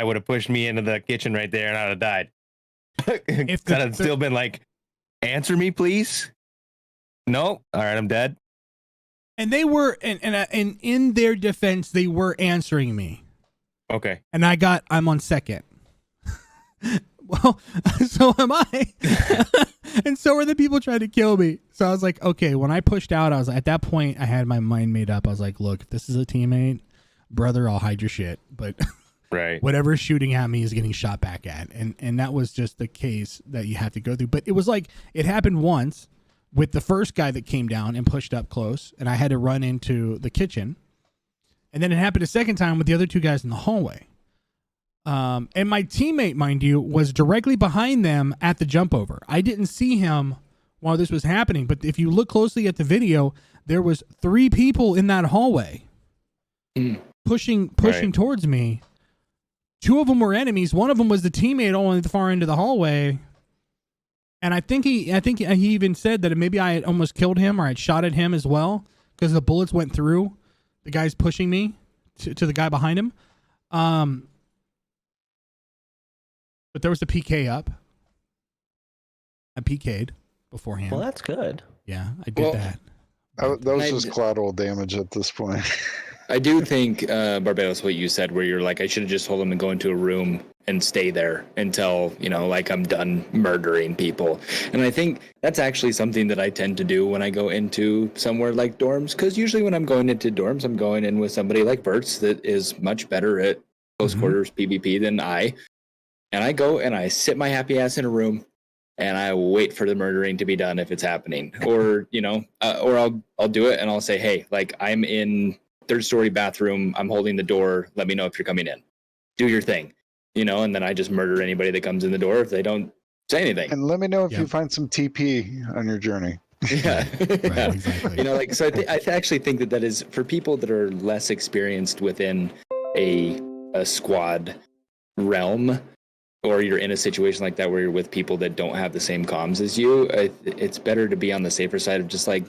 would have pushed me into the kitchen right there, and I'd have died. If that had still been like, "Answer me, please." No, all right, I'm dead. And they were, and in their defense, they were answering me. Okay. And I'm on second. Well, so am I. And so are the people trying to kill me. So I was like, okay, when I pushed out, at that point, I had my mind made up. I was like, look, if this is a teammate, brother, I'll hide your shit. But right, whatever's shooting at me is getting shot back at. And that was just the case that you have to go through. But it was like, it happened once with the first guy that came down and pushed up close, and I had to run into the kitchen. And then it happened a second time with the other 2 guys in the hallway. And my teammate, mind you, was directly behind them at the jump over. I didn't see him while this was happening, but if you look closely at the video, there was 3 people in that hallway pushing right towards me. 2 of them were enemies. One of them was the teammate on the far end of the hallway. And I think he even said that maybe I had almost killed him, or I'd shot at him as well, because the bullets went through the guys pushing me to the guy behind him. But there was a PK up. I PK'd beforehand. Well, that's good. Yeah, I did that. That was just collateral damage at this point. I do think, Barbados, what you said, where you're like, I should have just told him to go into a room and stay there until, I'm done murdering people. And I think that's actually something that I tend to do when I go into somewhere like dorms, because usually when I'm going into dorms, I'm going in with somebody like Bert's that is much better at close quarters PvP than I. And I go and I sit my happy ass in a room and I wait for the murdering to be done if it's happening. Or, or I'll do it and I'll say, hey, like, I'm in 3rd story bathroom. I'm holding the door. Let me know if you're coming in. Do your thing, and then I just murder anybody that comes in the door if they don't say anything. And let me know if you find some TP on your journey. Yeah. Right, exactly. So I actually think that is for people that are less experienced within a squad realm, or you're in a situation like that where you're with people that don't have the same comms as you, it's better to be on the safer side of just like,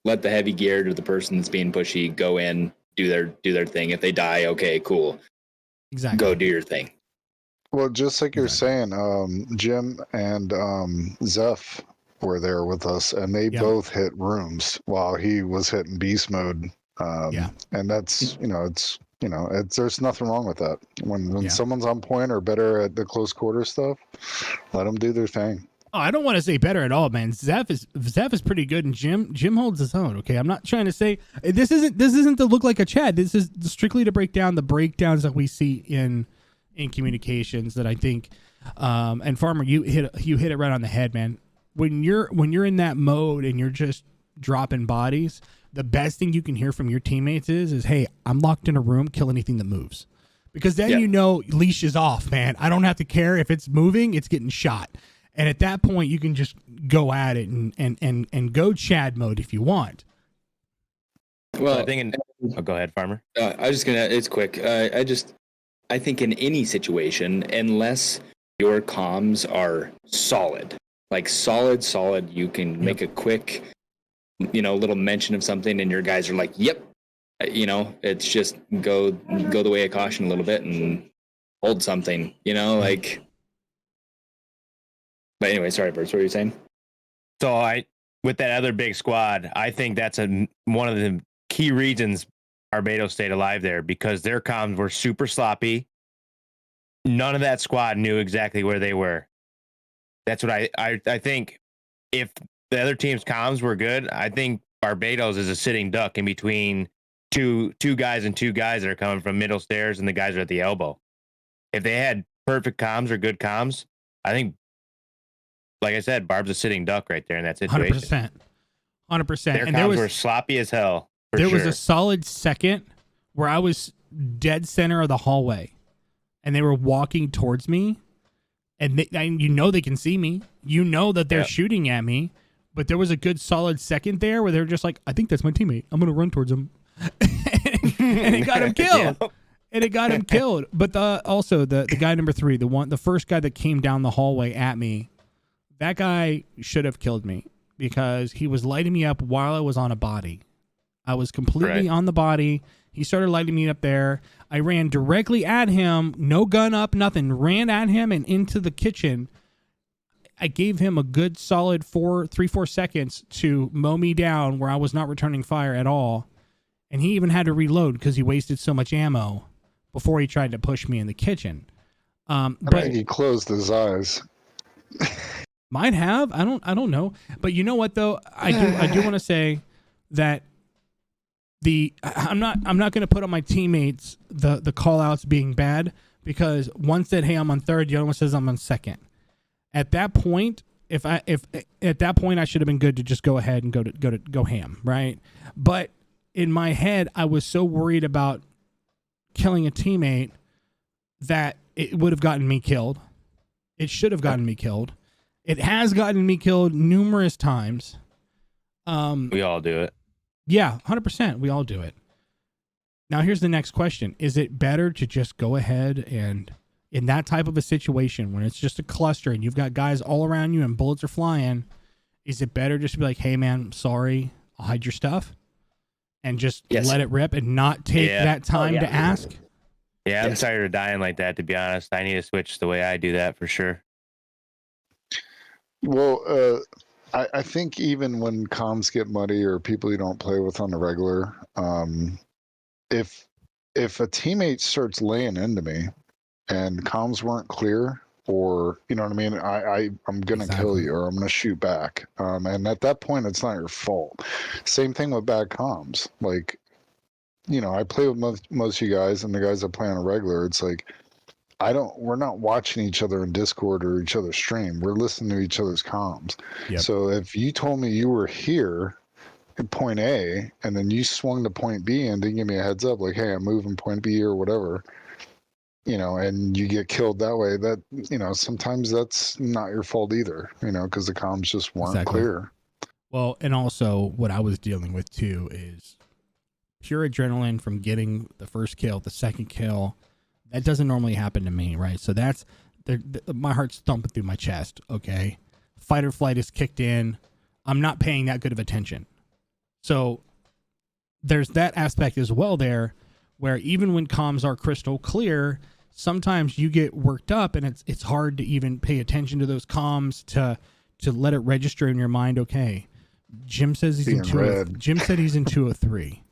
let the heavy geared or the person that's being pushy go in, do their thing. If they die, okay, cool. Exactly. Go do your thing. Well, just like you're saying, Jim and Zeph were there with us, and they both hit rooms while he was hitting beast mode. And that's there's nothing wrong with that. When someone's on point or better at the close quarter stuff, let them do their thing. Oh, I don't want to say better at all, man. Zeph is pretty good, and Jim holds his own. Okay, I'm not trying to say this isn't to look like a Chad. This is strictly to break down the breakdowns that we see in communications that I think. And Farmer, you hit it right on the head, man. When you're in that mode and you're just dropping bodies, the best thing you can hear from your teammates is, hey, I'm locked in a room, kill anything that moves, because then leash is off, man. I don't have to care if it's moving; it's getting shot. And at that point, you can just go at it and go Chad mode if you want. Well, I think go ahead, Farmer. I was just gonna. It's quick. I think in any situation, unless your comms are solid, like solid, you can make a quick, little mention of something, and your guys are like, "Yep." It's just go the way of caution a little bit and hold something. Like. But anyway, sorry, Bert, what were you saying? So with that other big squad, I think that's one of the key reasons Barbados stayed alive there, because their comms were super sloppy. None of that squad knew exactly where they were. That's what I think. If the other team's comms were good, I think Barbados is a sitting duck in between two guys that are coming from middle stairs, and the guys are at the elbow. If they had perfect comms or good comms, I think, like I said, Barb's a sitting duck right there in that situation. 100%. Their comms were sloppy as hell. There was a solid second where I was dead center of the hallway, and they were walking towards me, and they can see me. You know that they're shooting at me, but there was a good solid second there where they're just like, I think that's my teammate. I'm going to run towards him. And it got him killed. And it got him killed. But also the guy number 3, the first guy that came down the hallway at me, that guy should have killed me because he was lighting me up while I was on a body. I was completely on the body. He started lighting me up there. I ran directly at him, no gun up, nothing. Ran at him and into the kitchen. I gave him a good solid 3-4 seconds to mow me down where I was not returning fire at all. And he even had to reload because he wasted so much ammo before he tried to push me in the kitchen. I think he closed his eyes. Might have. I don't know. But you know what though? I do want to say that I'm not going to put on my teammates the call outs being bad, because one said, hey, I'm on third, the other one says I'm on second. At that point, if at that point I should have been good to just go ahead and go ham, right? But in my head, I was so worried about killing a teammate that it would have gotten me killed. It should have gotten me killed. It has gotten me killed numerous times. We all do it. Yeah, 100%. We all do it. Now, here's the next question. Is it better to just go ahead and, in that type of a situation, when it's just a cluster and you've got guys all around you and bullets are flying, is it better just to be like, hey, man, I'm sorry, I'll hide your stuff, and just let it rip and not take that time to ask? Yeah, I'm tired of dying like that, to be honest. I need to switch the way I do that for sure. Well, I think even when comms get muddy or people you don't play with on the regular, if a teammate starts laying into me and comms weren't clear, or you know what I mean, I'm gonna kill you or I'm gonna shoot back. And at that point, it's not your fault. Same thing with bad comms. Like, I play with most of you guys, and the guys that play on a regular, it's like, we're not watching each other in Discord or each other's stream. We're listening to each other's comms. Yep. So if you told me you were here at point A and then you swung to point B and didn't give me a heads up, like, hey, I'm moving point B or whatever, and you get killed that way, that, sometimes that's not your fault either, because the comms just weren't clear. Well, and also what I was dealing with too is pure adrenaline from getting the first kill, the second kill. That doesn't normally happen to me, right? So that's my heart's thumping through my chest. Okay, fight or flight is kicked in. I'm not paying that good of attention. So there's that aspect as well there, where even when comms are crystal clear, sometimes you get worked up and it's hard to even pay attention to those comms to let it register in your mind. Okay, Jim says he's in 203. Jim said he's in 203.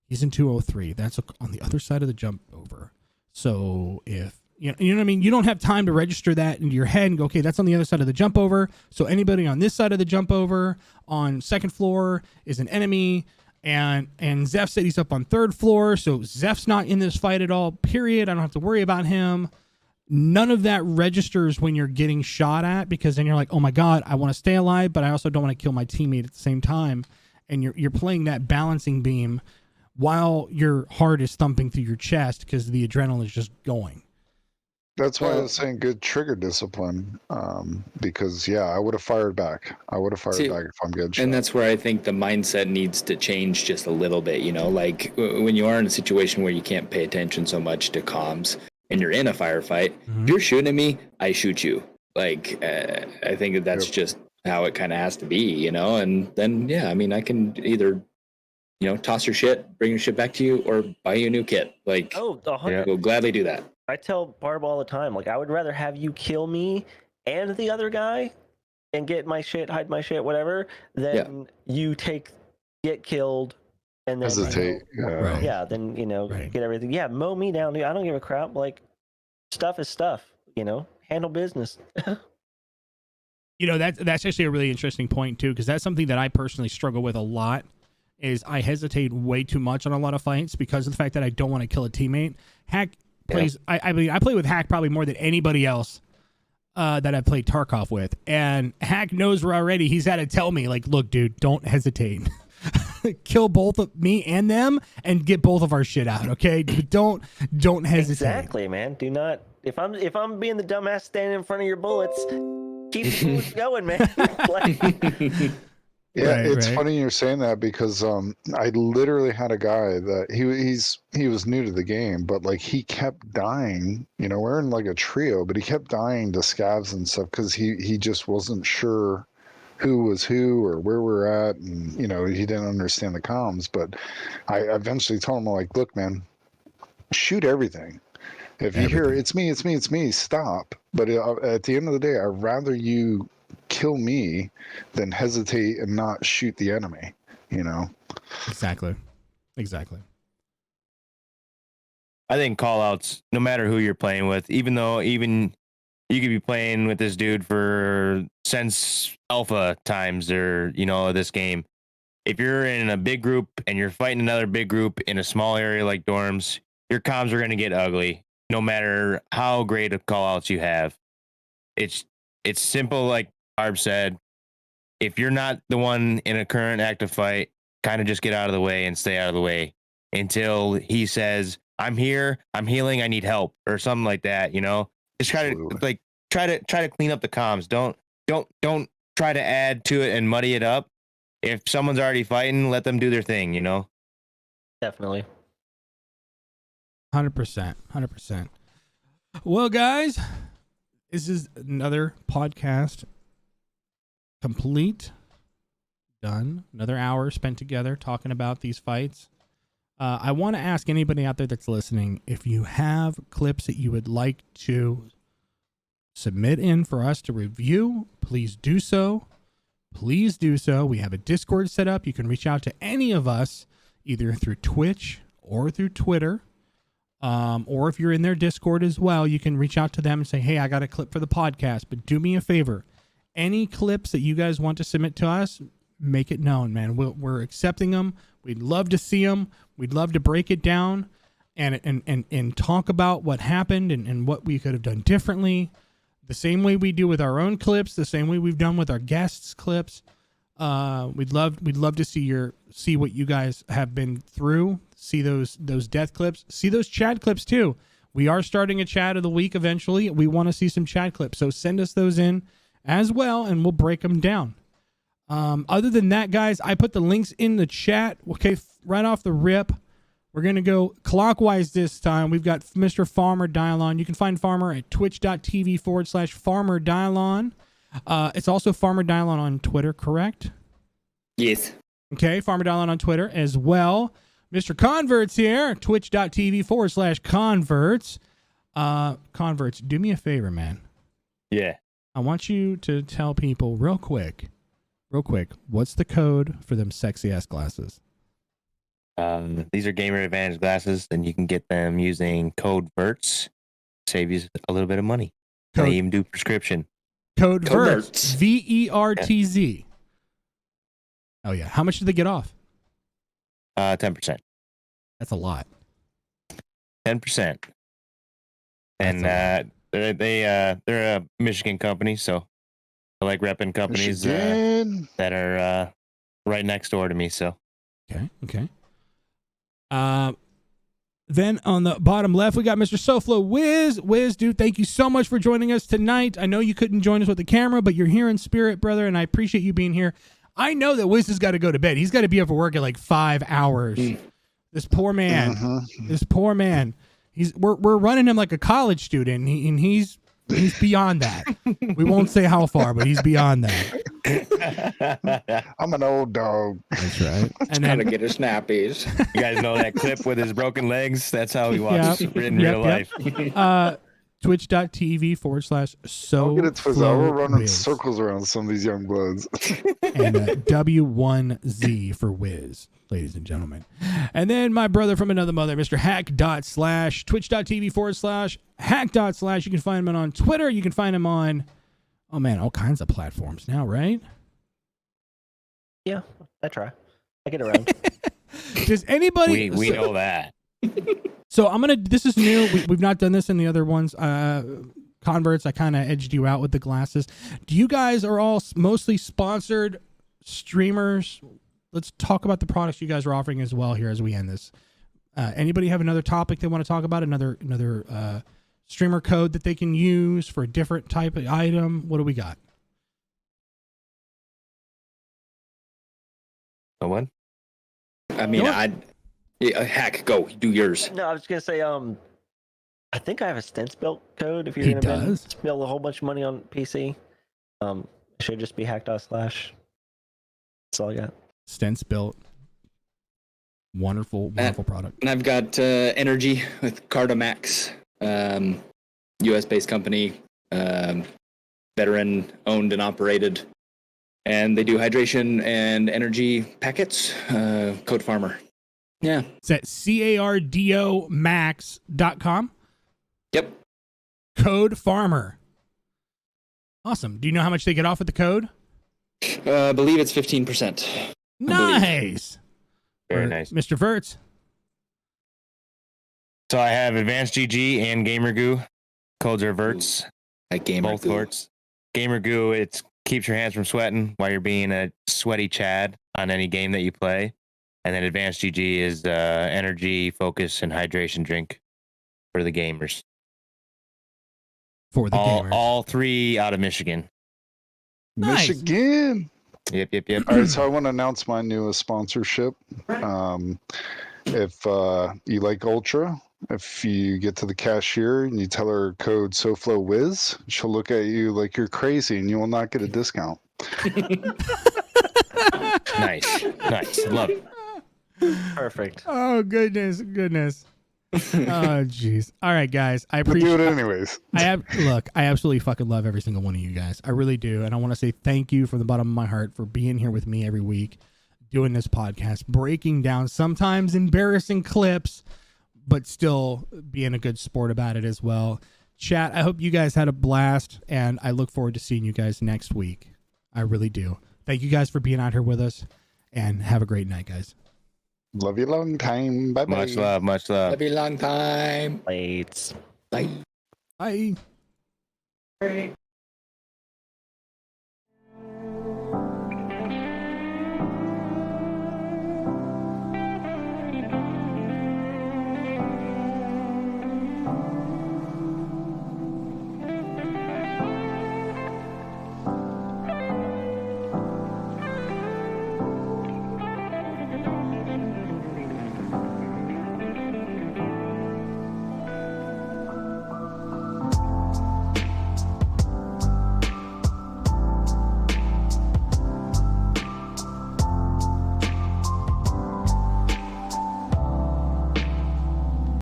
He's in 203. That's on the other side of the jump over. So if you know what I mean, you don't have time to register that into your head and go, okay, that's on the other side of the jump over. So anybody on this side of the jump over on second floor is an enemy. And Zeph said he's up on third floor, so Zeph's not in this fight at all, period. I don't have to worry about him. None of that registers when you're getting shot at, because then you're like, oh my God, I want to stay alive, but I also don't want to kill my teammate at the same time. And you're playing that balancing beam while your heart is thumping through your chest because the adrenaline is just going. That's why I was saying good trigger discipline, because I would have fired back. I would have fired back if I'm getting shot. And that's where I think the mindset needs to change just a little bit. You know, like when you are in a situation where you can't pay attention so much to comms and you're in a firefight, if you're shooting at me, I shoot you. Like, I think that's just how it kind of has to be, you know? And then, I mean, I can either, you know, toss your shit, bring your shit back to you, or buy you a new kit. Like, we'll gladly do that. I tell Barb all the time, like, I would rather have you kill me and the other guy and get my shit, hide my shit, whatever, than you get killed and then hesitate. Then get everything. Yeah, mow me down, dude. I don't give a crap. Like, stuff is stuff. You know, handle business. You know, that's actually a really interesting point too, because that's something that I personally struggle with a lot. Is I hesitate way too much on a lot of fights because of the fact that I don't want to kill a teammate. Hack plays. I mean, I play with Hack probably more than anybody else that I've played Tarkov with, and Hack knows already. He's had to tell me, like, look, dude, don't hesitate. Kill both of me and them, and get both of our shit out. Okay, don't hesitate. Exactly, man. Do not. If I'm being the dumbass standing in front of your bullets, keep the bullets going, man. It's funny you're saying that because I literally had a guy that he was new to the game, but like he kept dying. You know, we're in like a trio, but he kept dying to scavs and stuff because he just wasn't sure who was who or where we're at, and you know he didn't understand the comms. But I eventually told him, like, look, man, shoot everything. If you hear it's me, stop. But at the end of the day, I'd rather you kill me than hesitate and not shoot the enemy, you know? Exactly. I think call outs, no matter who you're playing with, even you could be playing with this dude since alpha times or, you know, this game. If you're in a big group and you're fighting another big group in a small area like dorms, your comms are going to get ugly, no matter how great of call outs you have. It's simple, like Barb said. If you're not the one in a current active fight, kind of just get out of the way and stay out of the way until he says, I'm here, I'm healing, I need help, or something like that, you know? Just try to clean up the comms. Don't try to add to it and muddy it up. If someone's already fighting, let them do their thing, you know? Definitely. 100%. Well, guys, this is another podcast complete, done. Another hour spent together talking about these fights. I want to ask anybody out there that's listening, if you have clips that you would like to submit in for us to review, please do so. Please do so. We have a Discord set up. You can reach out to any of us either through Twitch or through Twitter. Or if you're in their Discord as well, you can reach out to them and say, hey, I got a clip for the podcast, but do me a favor. Any clips that you guys want to submit to us, make it known, man. We're accepting them. We'd love to see them. We'd love to break it down and talk about what happened and what we could have done differently. The same way we do with our own clips, the same way we've done with our guests' clips. We'd love to see what you guys have been through. See those death clips. See those Chad clips too. We are starting a Chad of the week eventually. We want to see some Chad clips, so send us those in as well, and we'll break them down. Other than that, guys, I put the links in the chat. Okay, right off the rip, we're gonna go clockwise this time. We've got Mr. Farmer Dialon. You can find Farmer at twitch.tv/Farmer Dialon. It's also Farmer Dialon on Twitter, correct? Yes. Okay, Farmer Dialon on Twitter as well. Mr. Converts here, twitch.tv/converts. Converts, do me a favor, man. Yeah. I want you to tell people real quick, what's the code for them sexy ass glasses? These are Gamer Advantage glasses, and you can get them using code VERTS. Save you a little bit of money. They even do prescription. Code VERTS. VERTZ. Yeah. Oh yeah. How much did they get off? 10%. That's a lot. 10%. And they're a Michigan company, so I like repping companies that are right next door to me. So okay. Then on the bottom left, we got Mr. SoFlo Wiz. Wiz, dude, thank you so much for joining us tonight. I know you couldn't join us with the camera, but you're here in spirit, brother, and I appreciate you being here. I know that Wiz has got to go to bed. He's got to be up for work at like 5 hours. This poor man. This poor man. We're running him like a college student, and he's beyond that. We won't say how far, but he's beyond that. I'm an old dog. That's right. And gotta get his snappies. You guys know that clip with his broken legs? That's how he walks in real life. Twitch.tv/so. I'll get it twisted. We're running circles around some of these young bloods. And W1Z for Wiz, ladies and gentlemen. And then my brother from another mother, Mr. Hack./ Twitch.tv/hack./ You can find him on Twitter. You can find him on, all kinds of platforms now, right? Yeah, I try. I get around. Does anybody... We know that. So this is new. We've not done this in the other ones. Converts, I kind of edged you out with the glasses. Do you guys are all mostly sponsored streamers? Let's talk about the products you guys are offering as well here as we end this. Anybody have another topic they want to talk about? Another streamer code that they can use for a different type of item? What do we got? No one? I mean, Hack, go do yours. No, I was gonna say, I think I have a stents built code. If you're gonna spill a whole bunch of money on PC, it should just be hack./ That's all I got. Stents built. Wonderful product. And I've got Energy with Cardamax, US based company, veteran owned and operated, and they do hydration and energy packets. Code Farmer. Yeah. It's at cardomax.com. Yep. Code Farmer. Awesome. Do you know how much they get off with the code? I believe it's 15%. Nice. Very nice. Mr. Verts. So I have Advanced GG and Gamer Goo. Codes are Verts. Both Verts. Gamer Goo, it keeps your hands from sweating while you're being a sweaty Chad on any game that you play. And then Advanced GG is energy, focus, and hydration drink for the gamers. Gamers. All 3 out of Michigan. Nice. Michigan. Yep. All right, so I want to announce my newest sponsorship. If you like Ultra, if you get to the cashier and you tell her code SoFloWiz, she'll look at you like you're crazy and you will not get a discount. Nice. Love it. Perfect. Oh, goodness. Oh, jeez. All right, guys. I appreciate it anyways. I absolutely fucking love every single one of you guys. I really do. And I want to say thank you from the bottom of my heart for being here with me every week, doing this podcast, breaking down sometimes embarrassing clips, but still being a good sport about it as well. Chat, I hope you guys had a blast, and I look forward to seeing you guys next week. I really do. Thank you guys for being out here with us, and have a great night, guys. Love you long time. Bye-bye. Much love. Love you long time. Bye. Bye. Bye.